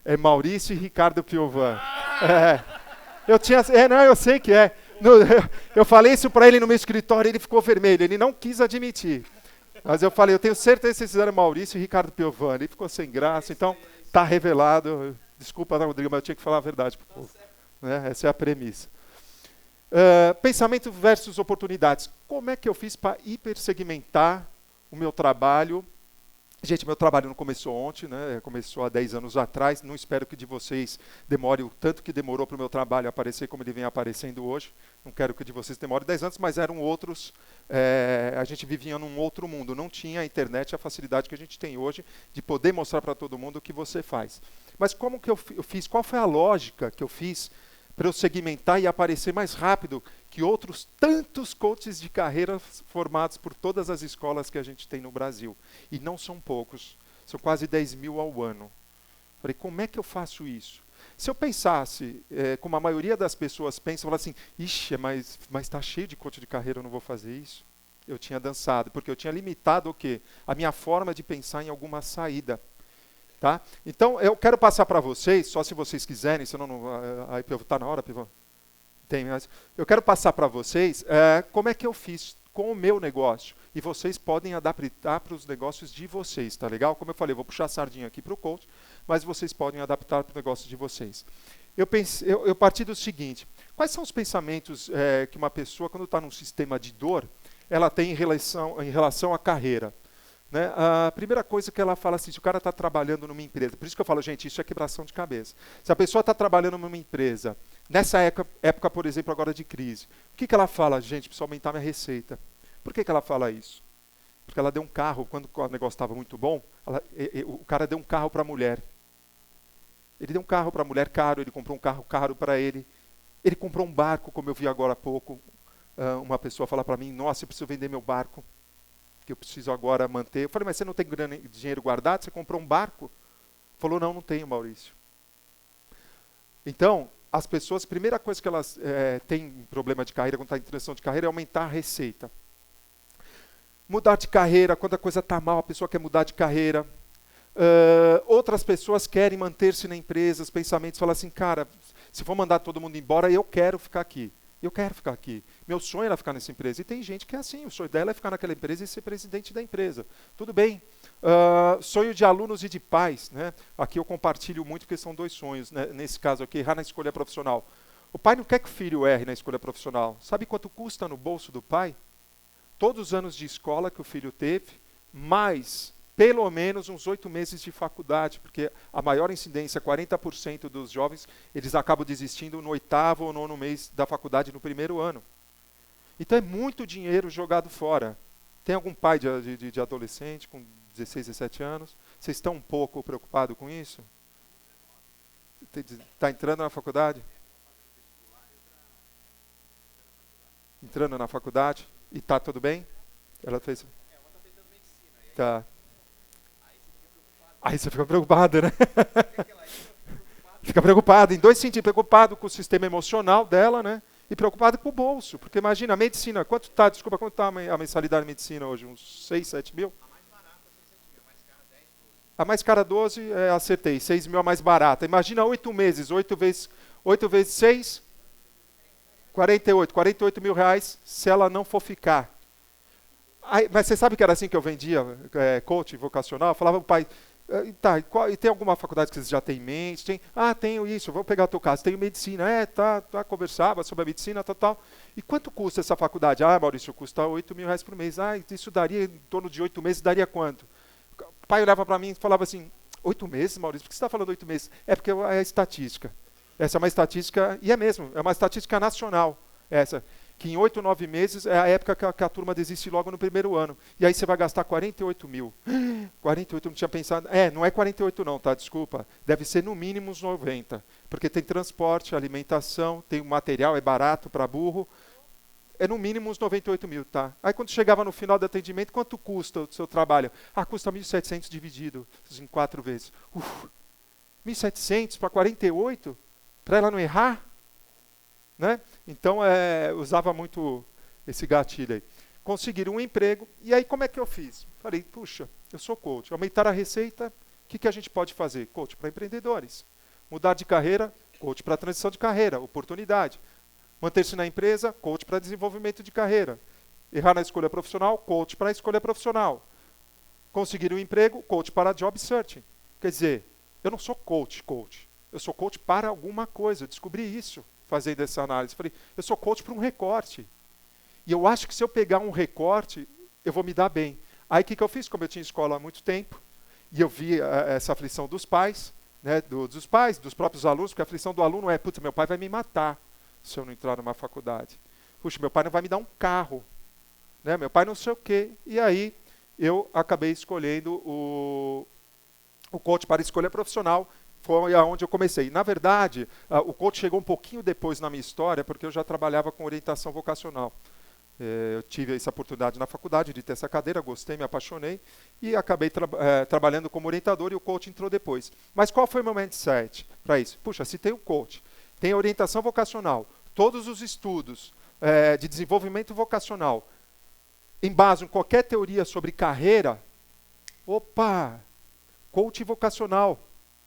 S2: É Maurício e Ricardo Piovan. Eu sei que é. Eu falei isso para ele no meu escritório, ele ficou vermelho, ele não quis admitir. Mas eu falei, eu tenho certeza que vocês fizeram Maurício e Ricardo Piovan. Ele ficou sem graça, então está revelado. Desculpa, Rodrigo, mas eu tinha que falar a verdade para o povo. Né? Essa é a premissa. Pensamento versus oportunidades. Como é que eu fiz para hipersegmentar o meu trabalho? Gente, meu trabalho não começou ontem, né? Começou há 10 anos atrás. Não espero que de vocês demore o tanto que demorou para o meu trabalho aparecer como ele vem aparecendo hoje. Não quero que de vocês demore 10 anos, mas eram outros. A gente vivia num outro mundo. Não tinha a internet, a facilidade que a gente tem hoje de poder mostrar para todo mundo o que você faz. Mas como que eu fiz? Qual foi a lógica que eu fiz para eu segmentar e aparecer mais rápido que outros tantos coaches de carreira formados por todas as escolas que a gente tem no Brasil? E não são poucos, são quase 10 mil ao ano. Falei, como é que eu faço isso? Se eu pensasse, como a maioria das pessoas pensa, falar assim, ixi, mas está cheio de coach de carreira, eu não vou fazer isso. Eu tinha dançado, porque eu tinha limitado o quê? A minha forma de pensar em alguma saída. Tá? Então, eu quero passar para vocês, só se vocês quiserem, senão aí está na hora, Pivão? Tem, mas eu quero passar para vocês como é que eu fiz com o meu negócio. E vocês podem adaptar para os negócios de vocês, tá legal? Como eu falei, eu vou puxar a sardinha aqui para o coach, mas vocês podem adaptar para o negócio de vocês. Eu parti do seguinte, quais são os pensamentos que uma pessoa, quando está num sistema de dor, ela tem em relação à carreira? Né? A primeira coisa que ela fala assim, se o cara está trabalhando numa empresa, por isso que eu falo, gente, isso é quebração de cabeça. Se a pessoa está trabalhando numa empresa, nessa época, por exemplo, agora de crise, o que ela fala? Gente, preciso aumentar minha receita. Por que ela fala isso? Porque ela deu um carro, quando o negócio estava muito bom, o cara deu um carro para a mulher. Ele deu um carro para a mulher caro, ele comprou um carro caro para ele. Ele comprou um barco, como eu vi agora há pouco, uma pessoa falar para mim, nossa, eu preciso vender meu barco, que eu preciso agora manter. Eu falei, mas você não tem dinheiro guardado? Você comprou um barco? Falou, não tenho, Maurício. Então, as pessoas, a primeira coisa que elas têm problema de carreira, quando está em transição de carreira, é aumentar a receita. Mudar de carreira, quando a coisa está mal, a pessoa quer mudar de carreira. Outras pessoas querem manter-se na empresa, os pensamentos falam assim, cara, se for mandar todo mundo embora, eu quero ficar aqui. Eu quero ficar aqui. Meu sonho era ficar nessa empresa. E tem gente que é assim, o sonho dela é ficar naquela empresa e ser presidente da empresa. Tudo bem. Sonho de alunos e de pais. Né? Aqui eu compartilho muito porque são dois sonhos. Né? Nesse caso aqui, errar na escolha profissional. O pai não quer que o filho erre na escolha profissional. Sabe quanto custa no bolso do pai? Todos os anos de escola que o filho teve, mais pelo menos uns 8 meses de faculdade, porque a maior incidência, 40% dos jovens, eles acabam desistindo no 8º ou 9º mês da faculdade, no primeiro ano. Então é muito dinheiro jogado fora. Tem algum pai de adolescente com 16, 17 anos? Vocês estão um pouco preocupados com isso? Está entrando na faculdade? Entrando na faculdade? E está tudo bem? Ela fez... Tá. Aí você fica preocupado, né? Fica preocupado em dois sentidos. Preocupado com o sistema emocional dela, né? E preocupado com o bolso. Porque imagina, a medicina, quanto está a mensalidade de medicina hoje? Uns 6, 7 mil? A mais cara 12, acertei, 6 mil a mais barata. Imagina 8 meses, 8 vezes 6, 48 mil reais se ela não for ficar. Aí, mas você sabe que era assim que eu vendia coach vocacional? Eu falava para o pai, tá, e tem alguma faculdade que você já tem em mente? Tem, tenho isso, vou pegar o teu caso, tenho medicina, conversava sobre a medicina, tal. E quanto custa essa faculdade? Maurício, custa 8 mil reais por mês. Isso daria, em torno de 8 meses, daria quanto? O pai olhava para mim e falava assim, 8 meses, Maurício? Por que você está falando 8 meses? É porque é a estatística. Essa é uma estatística, e é mesmo, é uma estatística nacional, essa, que em 8, 9 meses é a época que a turma desiste logo no primeiro ano. E aí você vai gastar 48 mil. 48, não tinha pensado. Não é 48 não, tá? Desculpa. Deve ser no mínimo uns 90. Porque tem transporte, alimentação, tem o material, é barato para burro. É no mínimo uns 98 mil, tá? Aí quando chegava no final do atendimento, quanto custa o seu trabalho? Custa 1.700 dividido em 4 vezes. 1.700 para 48? Para ela não errar? Né? Então, usava muito esse gatilho aí. Conseguir um emprego, e aí como é que eu fiz? Falei, puxa, eu sou coach. Aumentar a receita, o que a gente pode fazer? Coach para empreendedores. Mudar de carreira, coach para transição de carreira, oportunidade. Manter-se na empresa, coach para desenvolvimento de carreira. Errar na escolha profissional, coach para a escolha profissional. Conseguir um emprego, coach para job searching. Quer dizer, eu não sou coach. Eu sou coach para alguma coisa. Eu descobri isso fazendo essa análise. Falei, eu sou coach para um recorte. E eu acho que se eu pegar um recorte, eu vou me dar bem. Aí o que eu fiz? Como eu tinha escola há muito tempo, e eu vi essa aflição dos pais, né, dos pais, dos próprios alunos, porque a aflição do aluno é, meu pai vai me matar se eu não entrar numa faculdade. Puxa, meu pai não vai me dar um carro. Né, meu pai não sei o quê. E aí eu acabei escolhendo o coach para escolha profissional. Foi aonde eu comecei. Na verdade, o coach chegou um pouquinho depois na minha história, porque eu já trabalhava com orientação vocacional. Eu tive essa oportunidade na faculdade de ter essa cadeira, gostei, me apaixonei e acabei trabalhando como orientador e o coach entrou depois. Mas qual foi o meu mindset para isso? Puxa, se tem o coach, tem a orientação vocacional, todos os estudos de desenvolvimento vocacional, embasam qualquer teoria sobre carreira, coach vocacional.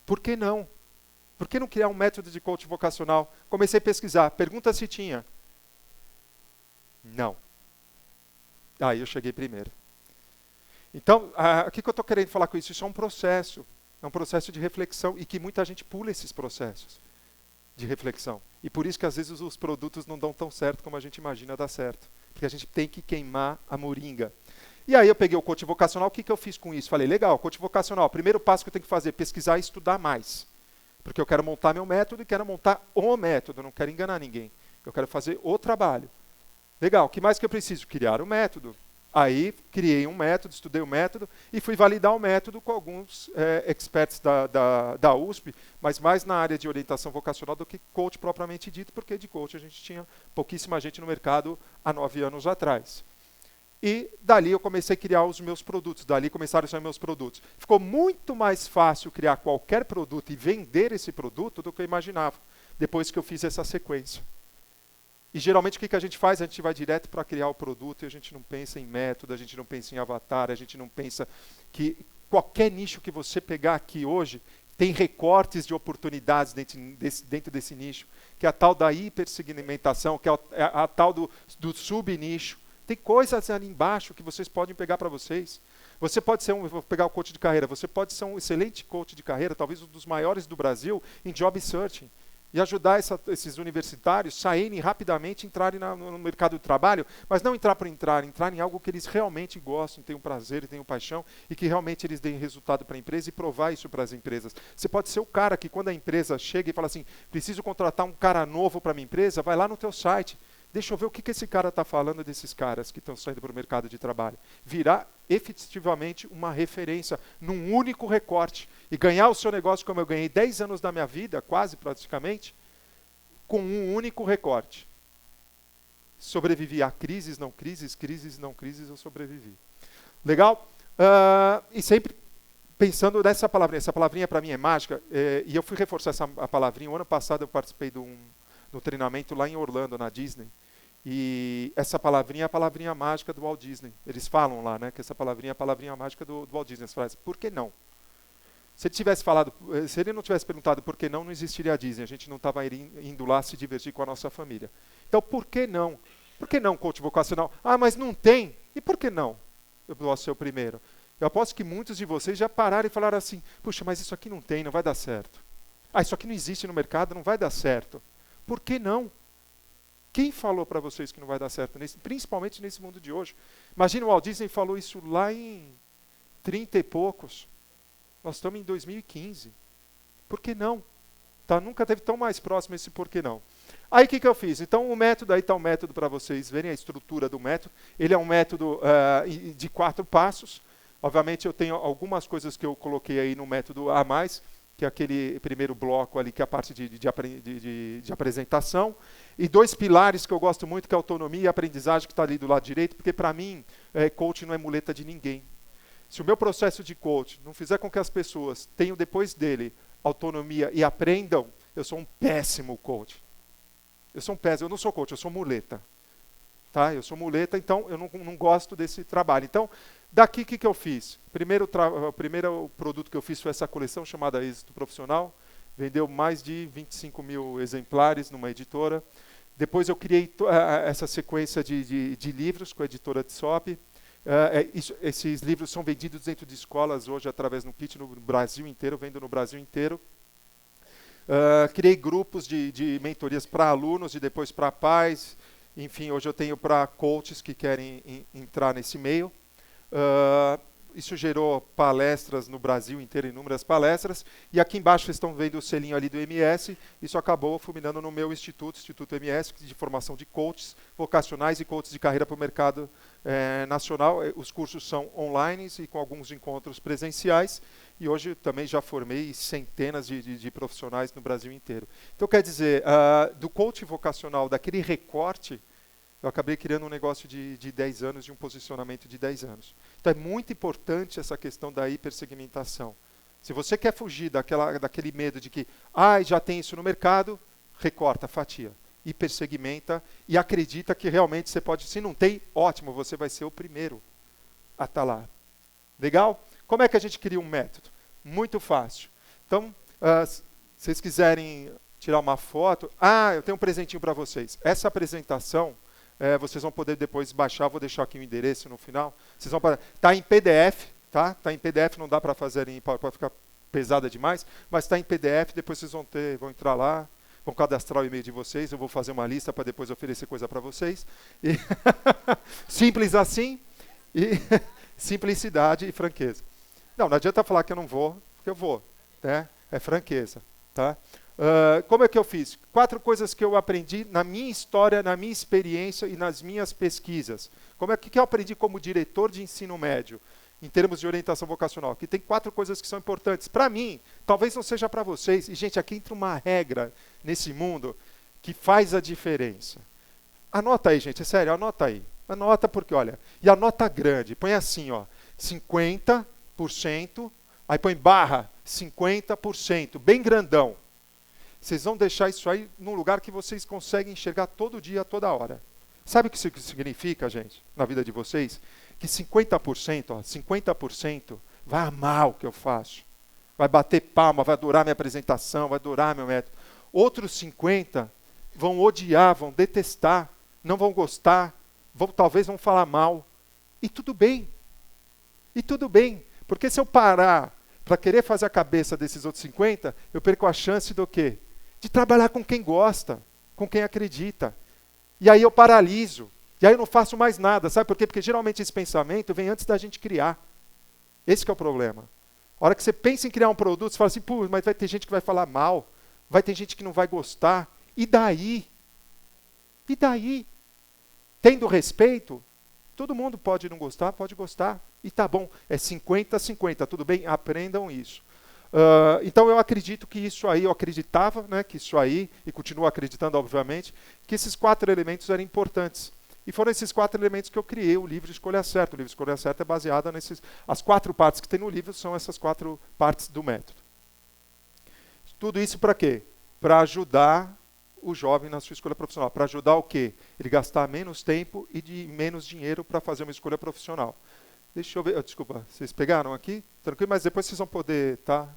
S2: Por que não? Por que não criar um método de coach vocacional? Comecei a pesquisar. Pergunta se tinha. Não. Aí eu cheguei primeiro. Então, o que eu estou querendo falar com isso? Isso é um processo. É um processo de reflexão e que muita gente pula esses processos de reflexão. E por isso que às vezes os produtos não dão tão certo como a gente imagina dar certo. Porque a gente tem que queimar a moringa. E aí eu peguei o coach vocacional, o que eu fiz com isso? Falei, legal, coach vocacional, primeiro passo que eu tenho que fazer, pesquisar e estudar mais. Porque eu quero montar meu método e quero montar o método, eu não quero enganar ninguém. Eu quero fazer o trabalho. Legal, o que mais que eu preciso? Criar o método. Aí criei um método, estudei o método e fui validar o método com alguns experts da USP, mas mais na área de orientação vocacional do que coach propriamente dito, porque de coach a gente tinha pouquíssima gente no mercado há 9 anos atrás. E dali eu comecei a criar os meus produtos, dali começaram a sair meus produtos. Ficou muito mais fácil criar qualquer produto e vender esse produto do que eu imaginava, depois que eu fiz essa sequência. E geralmente o que a gente faz? A gente vai direto para criar o produto e a gente não pensa em método, a gente não pensa em avatar, a gente não pensa que qualquer nicho que você pegar aqui hoje tem recortes de oportunidades dentro desse nicho, que é a tal da hipersegmentação, que é a tal do subnicho. Tem coisas ali embaixo que vocês podem pegar para vocês. Você pode ser vou pegar o coach de carreira, você pode ser um excelente coach de carreira, talvez um dos maiores do Brasil, em job searching. E ajudar esses universitários a saírem rapidamente, entrarem no mercado de trabalho, mas não entrar por entrar em algo que eles realmente gostam, tenham prazer, tenham paixão, e que realmente eles deem resultado para a empresa e provar isso para as empresas. Você pode ser o cara que quando a empresa chega e fala assim, preciso contratar um cara novo para a minha empresa, vai lá no teu site, deixa eu ver o que esse cara está falando desses caras que estão saindo para o mercado de trabalho. Virar efetivamente uma referência num único recorte e ganhar o seu negócio como eu ganhei 10 anos da minha vida, quase praticamente, com um único recorte. Sobrevivi a crises, não crises, eu sobrevivi. Legal? E sempre pensando nessa palavrinha, essa palavrinha para mim é mágica, e eu fui reforçar a palavrinha. O ano passado eu participei de um treinamento lá em Orlando, na Disney, e essa palavrinha é a palavrinha mágica do Walt Disney. Eles falam lá, né, que essa palavrinha é a palavrinha mágica do Walt Disney. Eles falam assim, por que não? Se ele tivesse falado, se ele não tivesse perguntado por que não, não existiria a Disney. A gente não estava indo lá se divertir com a nossa família. Então, por que não? Por que não coach vocacional? Ah, mas não tem. E por que não? Eu posso ser o primeiro. Eu aposto que muitos de vocês já pararam e falaram assim, puxa, mas isso aqui não tem, não vai dar certo. Ah, isso aqui não existe no mercado, não vai dar certo. Por que não? Quem falou para vocês que não vai dar certo, principalmente nesse mundo de hoje? Imagina, o Walt Disney falou isso lá em 30 e poucos. Nós estamos em 2015. Por que não? Tá? Nunca teve tão mais próximo esse por que não. Aí o que eu fiz? Então o método, aí está o método para vocês verem a estrutura do método. Ele é um método de 4 passos. Obviamente eu tenho algumas coisas que eu coloquei aí no método a mais, que é aquele primeiro bloco ali, que é a parte de apresentação. E 2 pilares que eu gosto muito, que é a autonomia e a aprendizagem, que está ali do lado direito, porque para mim, coaching não é muleta de ninguém. Se o meu processo de coaching não fizer com que as pessoas tenham depois dele autonomia e aprendam, eu sou um péssimo coach. Eu sou um péssimo, eu não sou coach, eu sou muleta. Tá? Eu sou muleta, então eu não gosto desse trabalho. Então, daqui o que eu fiz? O primeiro produto que eu fiz foi essa coleção chamada Êxito Profissional. Vendeu mais de 25 mil exemplares numa editora. Depois eu criei essa sequência de livros com a editora Tsop. Esses livros são vendidos dentro de escolas hoje através do Kit no Brasil inteiro, vendo no Brasil inteiro. Criei grupos de mentorias para alunos e depois para pais. Enfim, hoje eu tenho para coaches que querem entrar nesse meio. Isso gerou palestras no Brasil inteiro, inúmeras palestras. E aqui embaixo vocês estão vendo o selinho ali do MS. Isso acabou fulminando no meu instituto, Instituto MS, de formação de coaches vocacionais e coaches de carreira para o mercado nacional. Os cursos são online e com alguns encontros presenciais. E hoje também já formei centenas de profissionais no Brasil inteiro. Então, quer dizer, do coaching vocacional, daquele recorte, eu acabei criando um negócio de 10 anos, de um posicionamento de 10 anos. Então é muito importante essa questão da hipersegmentação. Se você quer fugir daquele medo de que já tem isso no mercado, recorta, fatia, hipersegmenta e acredita que realmente você pode, se não tem, ótimo, você vai ser o primeiro a estar lá. Legal? Como é que a gente cria um método? Muito fácil. Então, se vocês quiserem tirar uma foto, eu tenho um presentinho para vocês. Essa apresentação, vocês vão poder depois baixar, vou deixar aqui o endereço no final. Vocês vão tá em PDF, tá? Tá em PDF, não dá para fazer pode ficar pesada demais, mas está em PDF, depois vocês vão entrar lá, vão cadastrar o e-mail de vocês, eu vou fazer uma lista para depois oferecer coisa para vocês. E simples assim, e simplicidade e franqueza. Não adianta falar que eu não vou, porque eu vou, né? É franqueza, tá? Como é que eu fiz? 4 coisas que eu aprendi na minha história, na minha experiência e nas minhas pesquisas. Que eu aprendi como diretor de ensino médio, em termos de orientação vocacional? Que tem 4 coisas que são importantes. Para mim, talvez não seja para vocês. E, gente, aqui entra uma regra nesse mundo que faz a diferença. Anota aí, gente, é sério, anota aí. Anota porque, olha, e anota grande. Põe assim, ó, 50%, aí põe barra, 50%, bem grandão. Vocês vão deixar isso aí num lugar que vocês conseguem enxergar todo dia, toda hora. Sabe o que isso significa, gente, na vida de vocês? Que 50% vai amar o que eu faço. Vai bater palma, vai adorar minha apresentação, vai adorar meu método. Outros 50% vão odiar, vão detestar, não vão gostar, talvez vão falar mal. E tudo bem. E tudo bem. Porque se eu parar para querer fazer a cabeça desses outros 50%, eu perco a chance do quê? De trabalhar com quem gosta, com quem acredita. E aí eu paraliso. E aí eu não faço mais nada. Sabe por quê? Porque geralmente esse pensamento vem antes da gente criar. Esse que é o problema. A hora que você pensa em criar um produto, você fala assim, mas vai ter gente que vai falar mal, vai ter gente que não vai gostar. E daí? E daí? Tendo respeito, todo mundo pode não gostar, pode gostar. E tá bom, é 50-50, tudo bem? Aprendam isso. Então eu acredito que isso aí, eu acreditava, né, que isso aí, e continuo acreditando, obviamente, que esses 4 elementos eram importantes. E foram esses 4 elementos que eu criei o livro Escolha Certa. O livro Escolha Certa é baseado nesses... As 4 partes que tem no livro são essas 4 partes do método. Tudo isso para quê? Para ajudar o jovem na sua escolha profissional. Para ajudar o quê? Ele gastar menos tempo e de menos dinheiro para fazer uma escolha profissional. Deixa eu ver... Desculpa, vocês pegaram aqui? Tranquilo? Mas depois vocês vão poder, tá?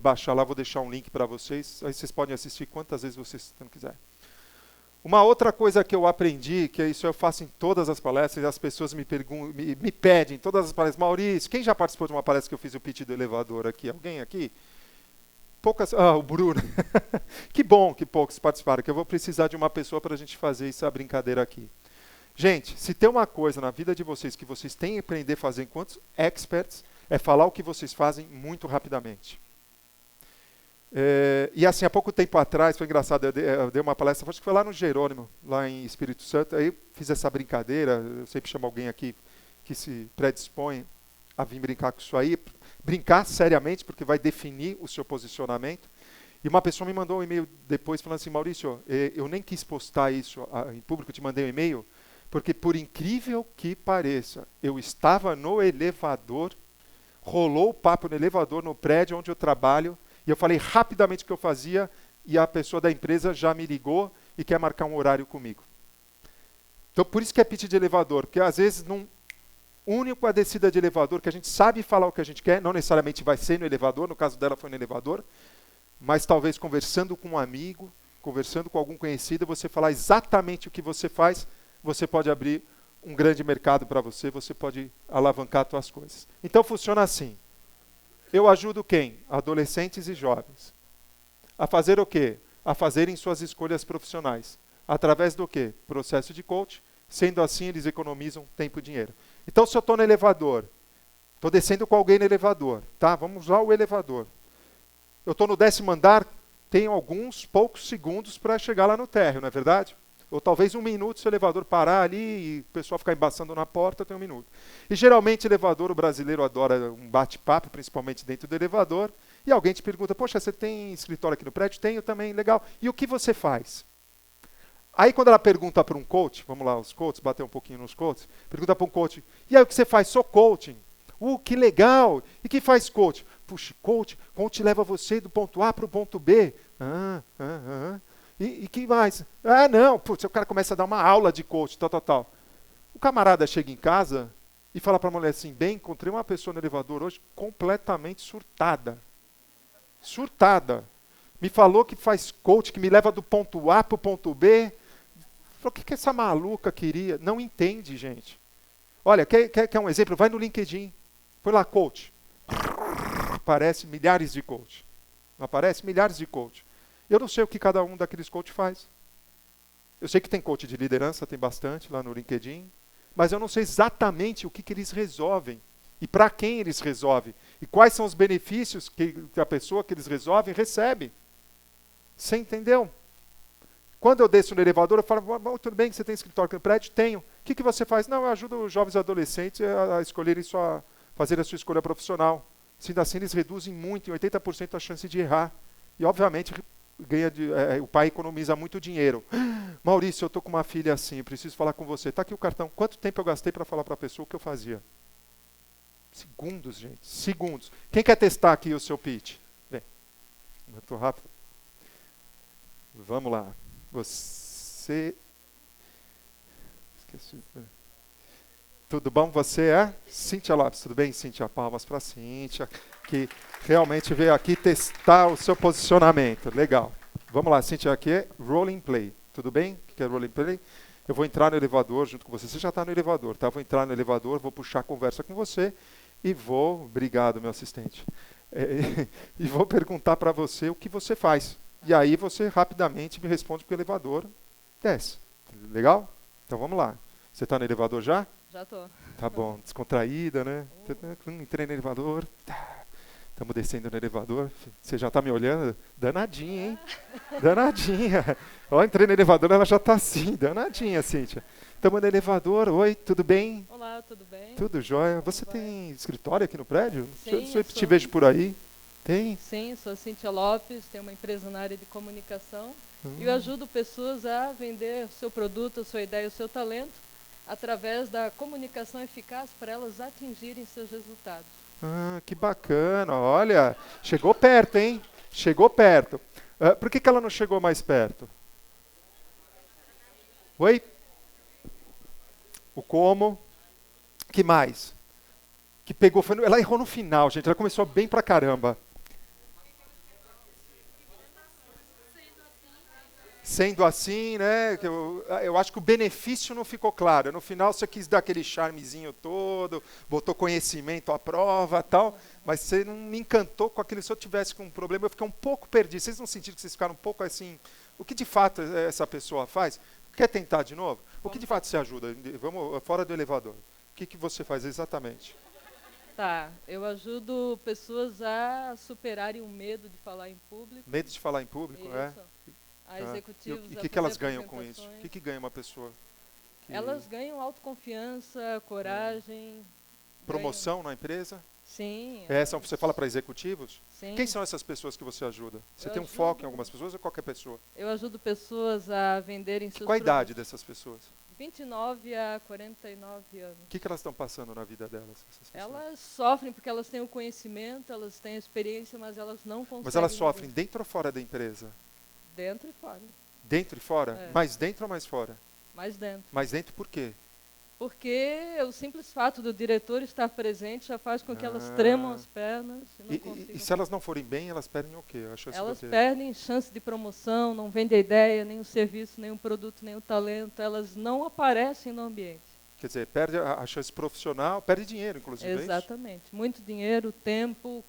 S2: Baixar lá, vou deixar um link para vocês. Aí vocês podem assistir quantas vezes vocês quiserem. Uma outra coisa que eu aprendi, que isso eu faço em todas as palestras, e as pessoas me pedem em todas as palestras, Maurício, quem já participou de uma palestra que eu fiz o pitch do elevador aqui? Alguém aqui? Poucas. Ah, o Bruno. Que bom que poucos participaram, que eu vou precisar de uma pessoa para a gente fazer essa brincadeira aqui. Gente, se tem uma coisa na vida de vocês que vocês têm que aprender a fazer enquanto experts, é falar o que vocês fazem muito rapidamente. E assim, há pouco tempo atrás, foi engraçado, eu dei uma palestra, acho que foi lá no Jerônimo, lá em Espírito Santo, aí fiz essa brincadeira, eu sempre chamo alguém aqui que se predispõe a vir brincar com isso aí, brincar seriamente, porque vai definir o seu posicionamento. E uma pessoa me mandou um e-mail depois falando assim, Maurício, eu nem quis postar isso em público, eu te mandei um e-mail, porque por incrível que pareça, eu estava no elevador, rolou o papo no elevador, no prédio onde eu trabalho, e eu falei rapidamente o que eu fazia, e a pessoa da empresa já me ligou e quer marcar um horário comigo. Então, por isso que é pitch de elevador, porque às vezes, num único a descida de elevador, que a gente sabe falar o que a gente quer, não necessariamente vai ser no elevador, no caso dela foi no elevador, mas talvez conversando com um amigo, conversando com algum conhecido, você falar exatamente o que você faz, você pode abrir um grande mercado para você, você pode alavancar as suas coisas. Então, funciona assim. Eu ajudo quem? Adolescentes e jovens. A fazer o quê? A fazerem suas escolhas profissionais. Através do quê? Processo de coach. Sendo assim, eles economizam tempo e dinheiro. Então, se eu estou no elevador, estou descendo com alguém no elevador, tá? Vamos usar o elevador. Eu estou no 10º andar, tenho alguns poucos segundos para chegar lá no térreo, não é verdade? Ou talvez 1 minuto se o elevador parar ali e o pessoal ficar embaçando na porta, tem 1 minuto. E geralmente elevador, o brasileiro adora um bate-papo, principalmente dentro do elevador, e alguém te pergunta, poxa, você tem escritório aqui no prédio? Tenho também, legal. E o que você faz? Aí quando ela pergunta para um coach, vamos lá, os coaches, bater um pouquinho nos coaches, pergunta para um coach, e aí o que você faz? Sou coaching. Que legal! E que faz coach? Puxa, coach leva você do ponto A para o ponto B. E que mais? Não, putz, o cara começa a dar uma aula de coach, tal. O camarada chega em casa e fala para a mulher assim, bem, encontrei uma pessoa no elevador hoje completamente surtada. Surtada. Me falou que faz coach, que me leva do ponto A para o ponto B. Falou, o que essa maluca queria? Não entende, gente. Olha, quer um exemplo? Vai no LinkedIn, põe lá coach. Aparece milhares de coach. Não aparece? Milhares de coach. Eu não sei o que cada um daqueles coach faz. Eu sei que tem coach de liderança, tem bastante lá no LinkedIn, mas eu não sei exatamente o que eles resolvem e para quem eles resolvem e quais são os benefícios que a pessoa que eles resolvem recebe. Você entendeu? Quando eu desço no elevador, eu falo, tudo bem que você tem escritório aqui no prédio? Tenho. O que você faz? Não, eu ajudo os jovens adolescentes a escolherem fazer a sua escolha profissional. Sendo assim, eles reduzem muito, em 80% a chance de errar. E, obviamente, o pai economiza muito dinheiro. Maurício, eu estou com uma filha assim, eu preciso falar com você. Está aqui o cartão. Quanto tempo eu gastei para falar para a pessoa o que eu fazia? Segundos, gente. Segundos. Quem quer testar aqui o seu pitch? Vem. Muito rápido. Vamos lá. Você... Esqueci. Tudo bom? Você é? Cíntia Lopes. Tudo bem, Cíntia? Palmas para a Cíntia, que realmente veio aqui testar o seu posicionamento. Legal. Vamos lá, Cíntia, aqui é Rolling Play. Tudo bem? O que é Rolling Play? Eu vou entrar no elevador junto com você. Você já está no elevador, tá? Vou entrar no elevador, vou puxar a conversa com você e vou... Obrigado, meu assistente. E vou perguntar para você o que você faz. E aí você rapidamente me responde porque o elevador desce. Legal? Então vamos lá. Você está no elevador já?
S3: Já tô.
S2: Tá bom, descontraída, né? Entrei no elevador. Estamos descendo no elevador. Você já está me olhando? Danadinha, hein? Danadinha. Ó, entrei no elevador, ela já está assim. Danadinha, Cíntia. Estamos no elevador. Oi, tudo bem?
S3: Olá, tudo bem?
S2: Tudo jóia. Você tem escritório aqui no prédio?
S3: Sim,
S2: eu te vejo por aí. Tem?
S3: Sim, sou Cíntia Lopes, tenho uma empresa na área de comunicação Eu ajudo pessoas a vender o seu produto, a sua ideia, o seu talento, através da comunicação eficaz para elas atingirem seus resultados.
S2: Que bacana, olha, chegou perto, hein? Chegou perto. Por que ela não chegou mais perto? Oi? O como? Que mais? Que pegou, ela errou no final, gente, ela começou bem pra caramba. Sendo assim, né, eu acho que o benefício não ficou claro. No final você quis dar aquele charmezinho todo, botou conhecimento à prova e tal, mas você não me encantou com aquilo. Se eu tivesse com um problema, eu fiquei um pouco perdido. Vocês não sentiram que vocês ficaram um pouco assim? O que de fato essa pessoa faz? Quer tentar de novo? O que de fato você ajuda? Vamos fora do elevador. O que você faz exatamente?
S3: Tá, eu ajudo pessoas a superarem o medo de falar em público.
S2: Medo de falar em público,
S3: Isso.
S2: é?
S3: A executivos.
S2: E o que elas ganham com isso? O que ganha uma pessoa?
S3: Elas ganham autoconfiança, coragem.
S2: Promoção na empresa?
S3: Sim.
S2: Você fala para executivos?
S3: Sim.
S2: Quem são essas pessoas que você ajuda? Você
S3: Eu
S2: tem um foco em algumas pessoas ou qualquer pessoa?
S3: Eu ajudo pessoas a venderem seus
S2: Qual a idade dessas pessoas?
S3: 29 a 49 anos.
S2: O que elas estão passando na vida delas?
S3: Elas sofrem porque elas têm o conhecimento, elas têm a experiência, mas elas não conseguem.
S2: Mas elas sofrem dentro ou fora da empresa?
S3: Dentro e fora.
S2: Dentro e fora?
S3: É.
S2: Mais dentro ou mais fora?
S3: Mais dentro.
S2: Mais dentro por quê?
S3: Porque o simples fato do diretor estar presente já faz com que elas tremam as pernas e não consigam.
S2: E se elas não forem bem, elas perdem o quê?
S3: Elas perdem chance de promoção, não vendem a ideia, nem o serviço, nem o produto, nem o talento. Elas não aparecem no ambiente.
S2: Quer dizer, perde a chance profissional, perde dinheiro, inclusive.
S3: Exatamente. Muito dinheiro, tempo.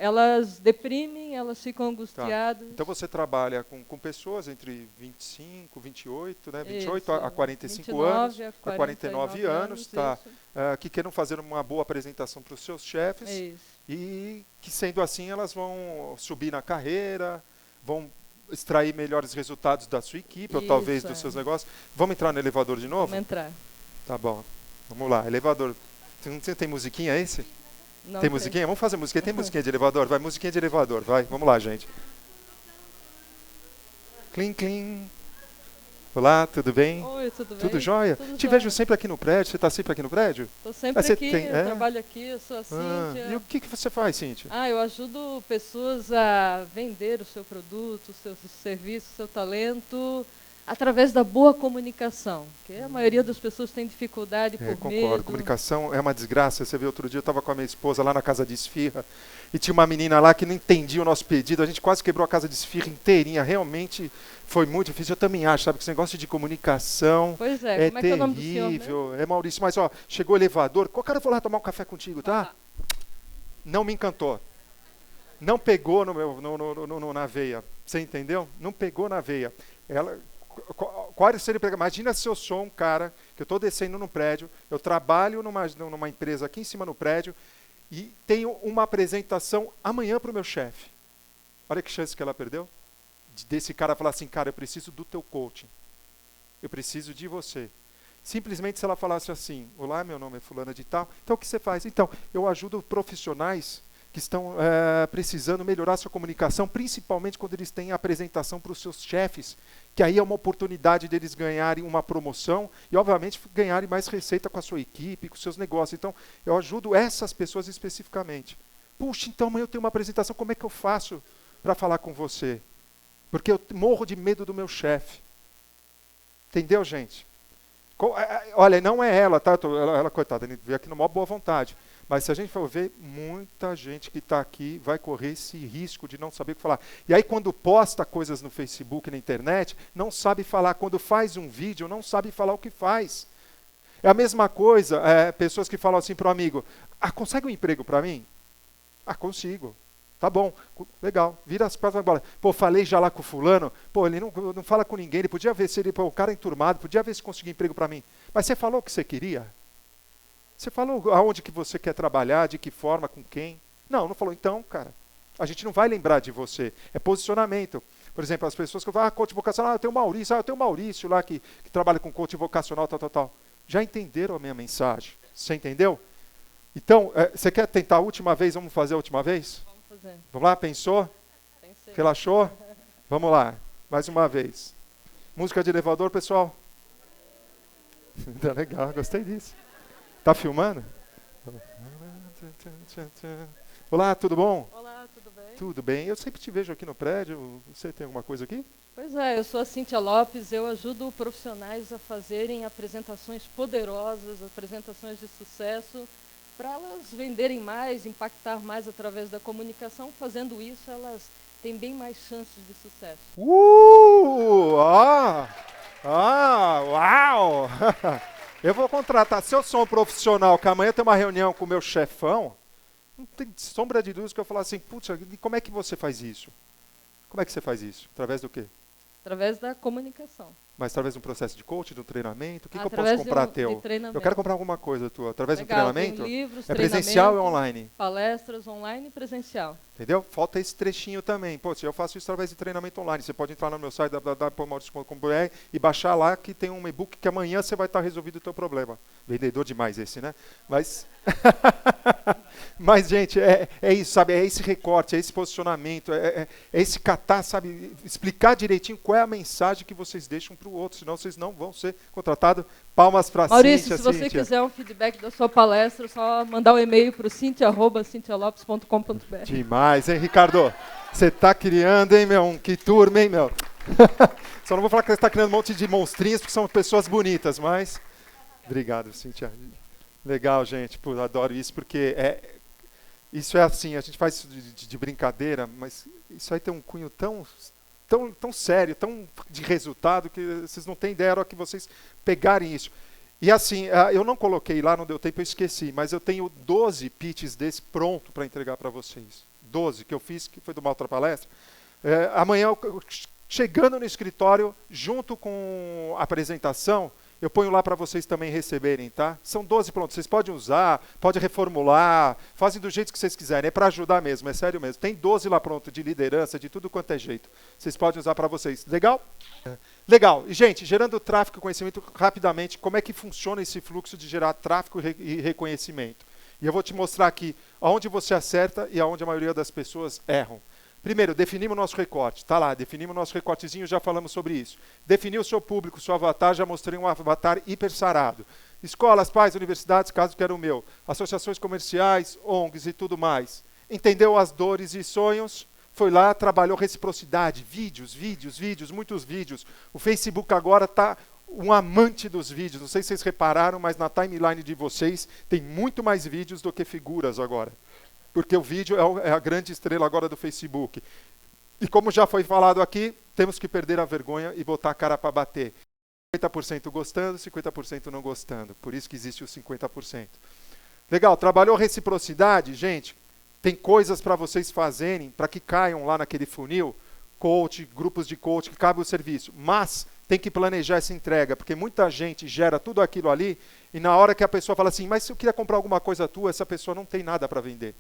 S3: Elas deprimem, elas ficam angustiadas.
S2: Tá. Então você trabalha com pessoas entre 25, 28, né? 28
S3: Isso,
S2: a 45
S3: 29
S2: anos,
S3: a
S2: a 49 anos, tá?
S3: Isso.
S2: Que queiram fazer uma boa apresentação para os seus chefes.
S3: Isso.
S2: E que, sendo assim, elas vão subir na carreira, vão extrair melhores resultados da sua equipe, ou talvez dos seus negócios. Vamos entrar no elevador de novo?
S3: Vamos entrar.
S2: Tá bom. Vamos lá. Elevador. Tem musiquinha esse?
S3: Não
S2: tem musiquinha? Vamos fazer musiquinha. Tem musiquinha de elevador? Vai, musiquinha de elevador. Vai, vamos lá, gente. Clim, clim. Olá, tudo bem?
S3: Oi, tudo bem?
S2: Tudo jóia? Te vejo sempre aqui no prédio. Você está sempre aqui no prédio?
S3: Estou sempre aqui, eu trabalho aqui, eu sou a Cíntia.
S2: E o que você faz, Cíntia?
S3: Eu ajudo pessoas a vender o seu produto, o seu serviço, o seu talento, através da boa comunicação, que a maioria das pessoas tem dificuldade por
S2: concordo.
S3: medo.
S2: Comunicação é uma desgraça. Você viu, outro dia eu estava com a minha esposa lá na casa de esfirra e tinha uma menina lá que não entendia o nosso pedido. A gente quase quebrou a casa de esfirra inteirinha. Realmente foi muito difícil. Eu também acho, sabe, que esse negócio de comunicação
S3: pois é, como é que é o nome do senhor
S2: terrível. É Maurício, mas ó, chegou o elevador. Qual cara eu vou lá tomar um café contigo, tá? Não me encantou. Não pegou na veia. Você entendeu? Não pegou na veia. Qual seria? Imagina se eu sou um cara que eu estou descendo no prédio, eu trabalho numa empresa aqui em cima no prédio e tenho uma apresentação amanhã para o meu chefe. Olha que chance que ela perdeu. Desse cara falar assim, cara, eu preciso do teu coaching. Eu preciso de você. Simplesmente se ela falasse assim, olá, meu nome é fulana de tal, então o que você faz? Então, eu ajudo profissionais que estão precisando melhorar sua comunicação, principalmente quando eles têm a apresentação para os seus chefes, que aí é uma oportunidade deles ganharem uma promoção e, obviamente, ganharem mais receita com a sua equipe, com os seus negócios. Então, eu ajudo essas pessoas especificamente. Puxa, então amanhã eu tenho uma apresentação, como é que eu faço para falar com você? Porque eu morro de medo do meu chefe. Entendeu, gente? Olha, não é ela, tá? Ela coitada, veio aqui numa boa vontade. Mas se a gente for ver, muita gente que está aqui vai correr esse risco de não saber o que falar. E aí quando posta coisas no Facebook, na internet, não sabe falar. Quando faz um vídeo, não sabe falar o que faz. É a mesma coisa, pessoas que falam assim para o amigo, consegue um emprego para mim? Consigo. Tá bom, legal, vira as costas agora. Pô, falei já lá com o fulano, pô, ele não fala com ninguém, ele podia ver se ele, o cara é enturmado, podia ver se conseguia emprego para mim. Mas você falou o que você queria? Você falou aonde que você quer trabalhar, de que forma, com quem? Não falou. Então, cara, a gente não vai lembrar de você. É posicionamento. Por exemplo, as pessoas que falam, coach vocacional, eu tenho o Maurício lá que trabalha com coach vocacional, tal. Já entenderam a minha mensagem? Você entendeu? Então, você quer tentar a última vez? Vamos fazer a última vez?
S3: Vamos fazer.
S2: Vamos lá, pensou?
S3: Pensei.
S2: Relaxou? Vamos lá. Mais uma vez. Música de elevador, pessoal? Tá legal, gostei disso. Tá filmando? Olá, tudo bom?
S3: Olá, tudo bem?
S2: Tudo bem. Eu sempre te vejo aqui no prédio. Você tem alguma coisa aqui?
S3: Pois é, eu sou a Cíntia Lopes, eu ajudo profissionais a fazerem apresentações poderosas, apresentações de sucesso, para elas venderem mais, impactar mais através da comunicação. Fazendo isso, elas têm bem mais chances de sucesso.
S2: Uau! Eu vou contratar. Se eu sou um profissional que amanhã tem uma reunião com o meu chefão, não tem sombra de dúvida que eu falar assim, putz, como é que você faz isso? Como é que você faz isso? Através do quê?
S3: Através da comunicação.
S2: Mas através de um processo de coach, de um treinamento? O que eu posso
S3: Através
S2: comprar
S3: de
S2: teu?
S3: treinamento.
S2: Eu quero comprar alguma coisa tua. Através de um
S3: Legal,
S2: treinamento?
S3: tem livros,
S2: É presencial e
S3: treinamento,
S2: online?
S3: palestras online e presencial.
S2: Entendeu? Falta esse trechinho também. Pô, se eu faço isso através de treinamento online, você pode entrar no meu site www.mauricio.com.br e baixar lá que tem um e-book que amanhã você vai estar resolvido o teu problema. Vendedor demais esse, né? Mas, mas gente, é isso, sabe? É esse recorte, é esse posicionamento, é esse catar, sabe? Explicar direitinho qual é a mensagem que vocês deixam para o outro, senão vocês não vão ser contratados. Palmas para a Cíntia.
S3: Maurício, se você quiser um feedback da sua palestra, é só mandar um e-mail para o cintia@cintialopes.com.br.
S2: Demais, hein, Ricardo? Você está criando, hein, meu? Que turma, hein, meu? Só não vou falar que você está criando um monte de monstrinhos, porque são pessoas bonitas, mas... Obrigado, Cíntia. Legal, gente. Pô, adoro isso, porque isso é assim, a gente faz isso de brincadeira, mas isso aí tem um cunho tão sério, tão de resultado, que vocês não têm ideia da hora que vocês pegarem isso. E assim, eu não coloquei lá, não deu tempo, eu esqueci, mas eu tenho 12 pitches desse pronto para entregar para vocês. 12 que eu fiz, que foi de uma outra palestra. Amanhã, chegando no escritório, junto com a apresentação, eu ponho lá para vocês também receberem, tá? São 12 prontos, vocês podem usar, podem reformular, fazem do jeito que vocês quiserem, é para ajudar mesmo, é sério mesmo. Tem 12 lá pronto, de liderança, de tudo quanto é jeito. Vocês podem usar para vocês. Legal? Legal. E, gente, gerando tráfego e conhecimento, rapidamente, como é que funciona esse fluxo de gerar tráfego e reconhecimento? E eu vou te mostrar aqui aonde você acerta e aonde a maioria das pessoas erram. Primeiro, definimos o nosso recorte. Está lá, definimos o nosso recortezinho, já falamos sobre isso. Definir o seu público, o seu avatar, já mostrei um avatar hiper sarado. Escolas, pais, universidades, caso que era o meu. Associações comerciais, ONGs e tudo mais. Entendeu as dores e sonhos? Foi lá, trabalhou reciprocidade, vídeos, muitos vídeos. O Facebook agora está um amante dos vídeos. Não sei se vocês repararam, mas na timeline de vocês tem muito mais vídeos do que figuras agora. Porque o vídeo é a grande estrela agora do Facebook. E como já foi falado aqui, temos que perder a vergonha e botar a cara para bater. 50% gostando, 50% não gostando. Por isso que existe os 50%. Legal, trabalhou reciprocidade? Gente, tem coisas para vocês fazerem para que caiam lá naquele funil, coach, grupos de coach, que cabe o serviço. Mas tem que planejar essa entrega, porque muita gente gera tudo aquilo ali e na hora que a pessoa fala assim, mas se eu queria comprar alguma coisa tua, essa pessoa não tem nada para vender.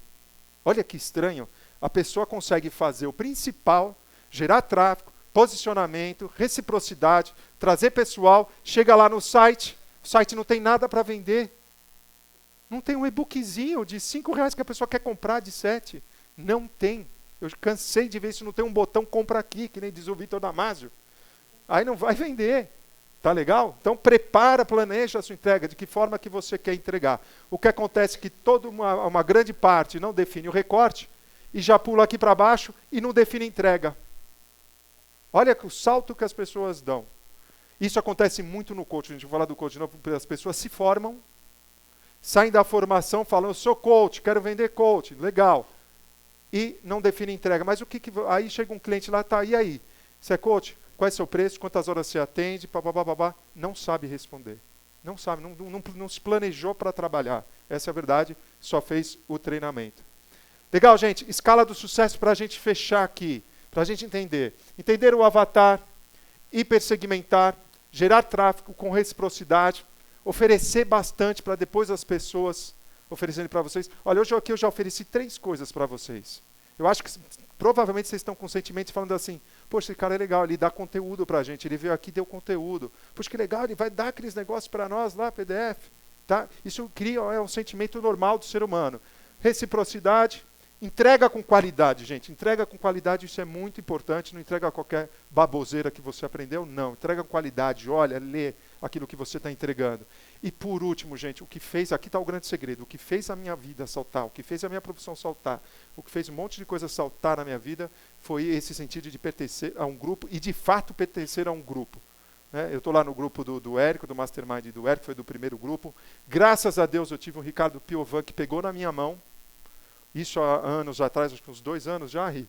S2: Olha que estranho, a pessoa consegue fazer o principal, gerar tráfego, posicionamento, reciprocidade, trazer pessoal, chega lá no site, o site não tem nada para vender. Não tem um e-bookzinho de R$5 que a pessoa quer comprar de 7. Não tem. Eu cansei de ver isso, não tem um botão compra aqui, que nem diz o Vitor Damasio. Aí não vai vender. Tá legal? Então prepara, planeja a sua entrega, de que forma que você quer entregar. O que acontece é que toda uma grande parte não define o recorte e já pula aqui para baixo e não define a entrega. Olha o salto que as pessoas dão. Isso acontece muito no coaching. A gente vai falar do coaching de novo, as pessoas se formam, saem da formação falando, eu sou coach, quero vender coach, legal. E não define a entrega. Mas aí chega um cliente lá, tá, e aí? Você é coach? Qual é o seu preço? Quantas horas você atende? Não sabe responder. Não sabe, não se planejou para trabalhar. Essa é a verdade, só fez o treinamento. Legal, gente? Escala do sucesso para a gente fechar aqui, para a gente entender. Entender o avatar, hipersegmentar, gerar tráfego com reciprocidade, oferecer bastante para depois as pessoas oferecerem para vocês. Olha, hoje aqui eu já ofereci 3 coisas para vocês. Eu acho que provavelmente vocês estão com sentimentos falando assim, poxa, esse cara é legal, ele dá conteúdo para a gente, ele veio aqui e deu conteúdo. Poxa, que legal, ele vai dar aqueles negócios para nós lá, PDF. Tá? Isso cria um sentimento normal do ser humano. Reciprocidade, Entrega com qualidade, gente. Entrega com qualidade, isso é muito importante. Não entrega qualquer baboseira que você aprendeu, não. Entrega com qualidade, olha, lê aquilo que você está entregando. E por último, gente, o que fez, aqui está o grande segredo, o que fez a minha vida saltar, o que fez a minha profissão saltar, o que fez um monte de coisa saltar na minha vida, foi esse sentido de pertencer a um grupo e de fato pertencer a um grupo. Eu estou lá no grupo do Érico, do Mastermind do Érico, foi do primeiro grupo. Graças a Deus eu tive um Ricardo Piovan que pegou na minha mão, isso há anos atrás, acho que uns 2 anos já, Ri,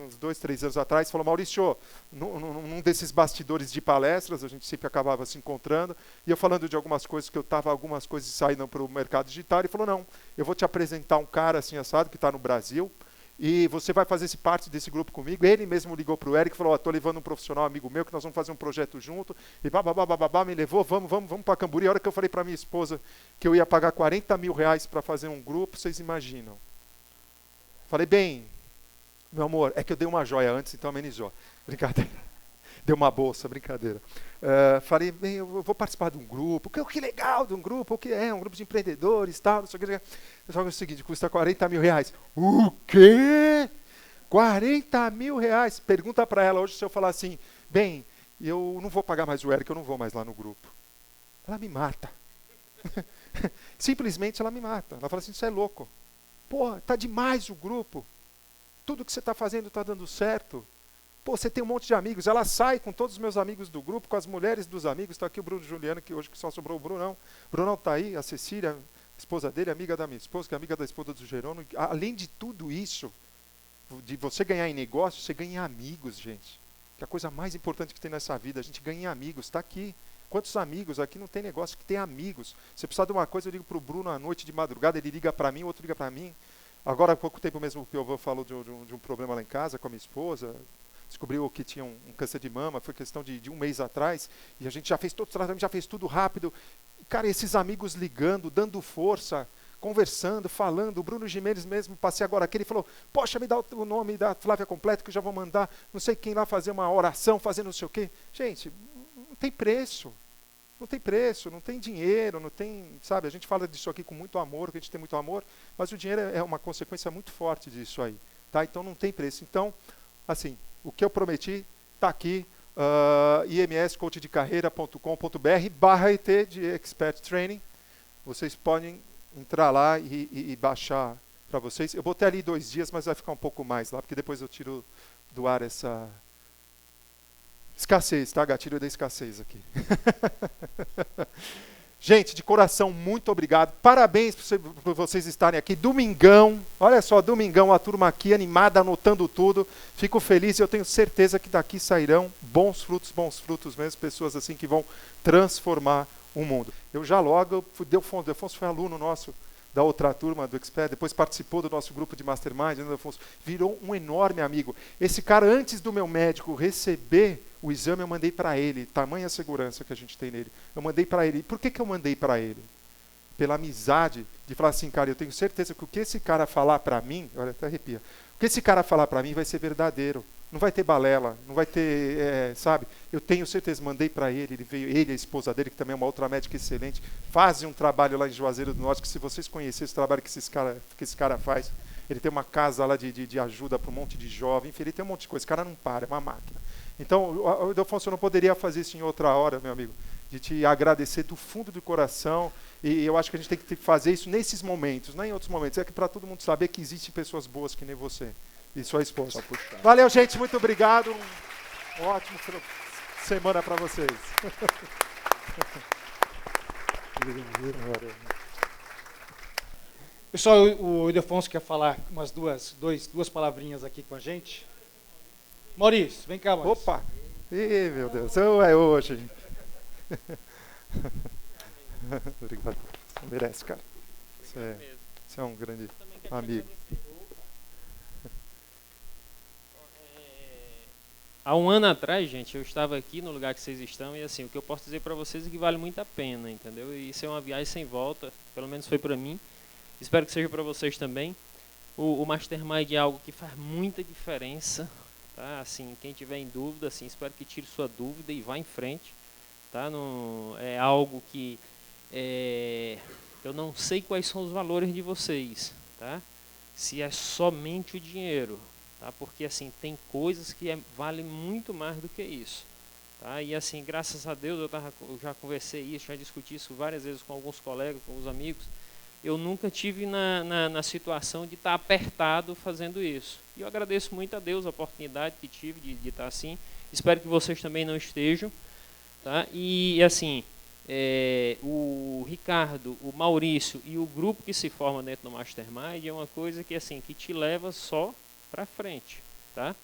S2: uns 2, 3 anos atrás, falou, Maurício, num desses bastidores de palestras, a gente sempre acabava se encontrando, e eu falando de algumas coisas que eu estava, algumas coisas saindo para o mercado digital, ele falou, não, eu vou te apresentar um cara assim assado, que está no Brasil, e você vai fazer parte desse grupo comigo. Ele mesmo ligou para o Eric e falou, estou levando um profissional amigo meu, que nós vamos fazer um projeto junto, e babá, me levou, vamos para Camburi. A hora que eu falei para minha esposa que eu ia pagar 40 mil reais para fazer um grupo, vocês imaginam. Falei, bem, meu amor, é que eu dei uma joia antes, então amenizou. Brincadeira. Deu uma bolsa, brincadeira. Falei, bem, eu vou participar de um grupo. Que legal de um grupo, o que é? Um grupo de empreendedores, tal, não sei o que. Só que é o seguinte, custa 40 mil reais. O quê? 40 mil reais? Pergunta para ela hoje se eu falar assim, bem, eu não vou pagar mais o Eric, eu não vou mais lá no grupo. Ela me mata. Simplesmente ela me mata. Ela fala assim, você é louco. Pô, tá demais o grupo. Tudo que você está fazendo está dando certo. Pô, você tem um monte de amigos. Ela sai com todos os meus amigos do grupo, com as mulheres dos amigos. Está aqui o Bruno Juliano, que hoje só sobrou o Brunão. O Brunão está aí, a Cecília, a esposa dele, amiga da minha esposa, que é amiga da esposa do Jerônimo. Além de tudo isso, de você ganhar em negócio, você ganha em amigos, gente. Que é a coisa mais importante que tem nessa vida. A gente ganha em amigos. Está aqui. Quantos amigos? Aqui não tem negócio que tem amigos. Você precisa de uma coisa, eu ligo para o Bruno à noite de madrugada, ele liga para mim, o outro liga para mim. Agora, há pouco tempo mesmo, o Piovan falou de um problema lá em casa com a minha esposa. Descobriu que tinha um câncer de mama, foi questão de 1 mês atrás, e a gente já fez todo o tratamento, já fez tudo rápido. E, cara, esses amigos ligando, dando força, conversando, falando. O Bruno Gimenez mesmo, passei agora aqui, ele falou, poxa, me dá o nome da Flávia completo, que eu já vou mandar não sei quem lá fazer uma oração, fazer não sei o quê. Gente, não tem preço. Não tem preço, não tem dinheiro, não tem, sabe, a gente fala disso aqui com muito amor, que a gente tem muito amor, mas o dinheiro é uma consequência muito forte disso aí, tá? Então não tem preço. Então, assim, o que eu prometi está aqui, imscoachdecarreira.com.br/ET de Expert Training. Vocês podem entrar lá e baixar para vocês. Eu botei ali 2 dias, mas vai ficar um pouco mais lá, porque depois eu tiro do ar essa escassez, tá? Gatilho da escassez aqui. Gente, de coração, muito obrigado. Parabéns por vocês estarem aqui. Domingão, olha só, domingão, a turma aqui animada, anotando tudo. Fico feliz e eu tenho certeza que daqui sairão bons frutos mesmo, pessoas assim que vão transformar o mundo. Eu já logo, Delfonso foi aluno nosso da outra turma do Expert, depois participou do nosso grupo de Mastermind, Delfonso, virou um enorme amigo. Esse cara, antes do meu médico receber o exame, eu mandei para ele, tamanha segurança que a gente tem nele. Eu mandei para ele. Por que eu mandei para ele? Pela amizade, de falar assim, cara, eu tenho certeza que o que esse cara falar para mim, olha, até arrepia, o que esse cara falar para mim vai ser verdadeiro. Não vai ter balela, não vai ter, sabe? Eu tenho certeza, mandei para ele, ele veio, ele e a esposa dele, que também é uma outra médica excelente, fazem um trabalho lá em Juazeiro do Norte, que se vocês conhecessem o trabalho que esse cara faz, ele tem uma casa lá de ajuda para um monte de jovem, enfim, ele tem um monte de coisa, esse cara não para, é uma máquina. Então, Delfonso, eu não poderia fazer isso em outra hora, meu amigo, de te agradecer do fundo do coração, e eu acho que a gente tem que fazer isso nesses momentos, não em outros momentos, é que para todo mundo saber que existem pessoas boas que nem você e sua esposa. Valeu, gente, muito obrigado, um ótimo semana para vocês.
S1: Pessoal, o Ildefonso quer falar umas duas palavrinhas aqui com a gente. Maurício, vem cá, Maurício.
S2: Opa! Ih, meu Deus, é hoje. Obrigado. Você merece, cara. Você é um grande amigo.
S4: Há um ano atrás, gente, eu estava aqui no lugar que vocês estão e assim, o que eu posso dizer para vocês é que vale muito a pena, entendeu? E isso é uma viagem sem volta, pelo menos foi para mim. Espero que seja para vocês também. O Mastermind é algo que faz muita diferença, tá? Assim, quem tiver em dúvida, assim, espero que tire sua dúvida e vá em frente, tá? Não, é algo que eu não sei quais são os valores de vocês, tá? se é somente o dinheiro, tá? Porque assim, tem coisas que valem muito mais do que isso. Tá? E assim, graças a Deus, eu já conversei isso, já discuti isso várias vezes com alguns colegas, com os amigos. Eu nunca tive na situação de estar apertado fazendo isso. E eu agradeço muito a Deus a oportunidade que tive de estar assim. Espero que vocês também não estejam. Tá? E assim, o Ricardo, o Maurício e o grupo que se forma dentro do Mastermind é uma coisa que, assim, que te leva só para frente. Tá?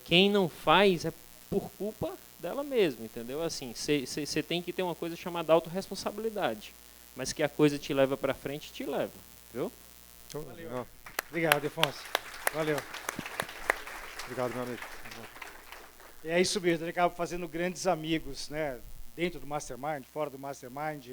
S4: Quem não faz é por culpa dela mesma, entendeu? Assim, você tem que ter uma coisa chamada autorresponsabilidade, mas que a coisa te leva para frente, te leva, viu?
S1: Valeu. Obrigado, Afonso. Valeu.
S2: Obrigado, meu amigo.
S1: É isso mesmo, ele acaba fazendo grandes amigos, né? Dentro do Mastermind, fora do Mastermind.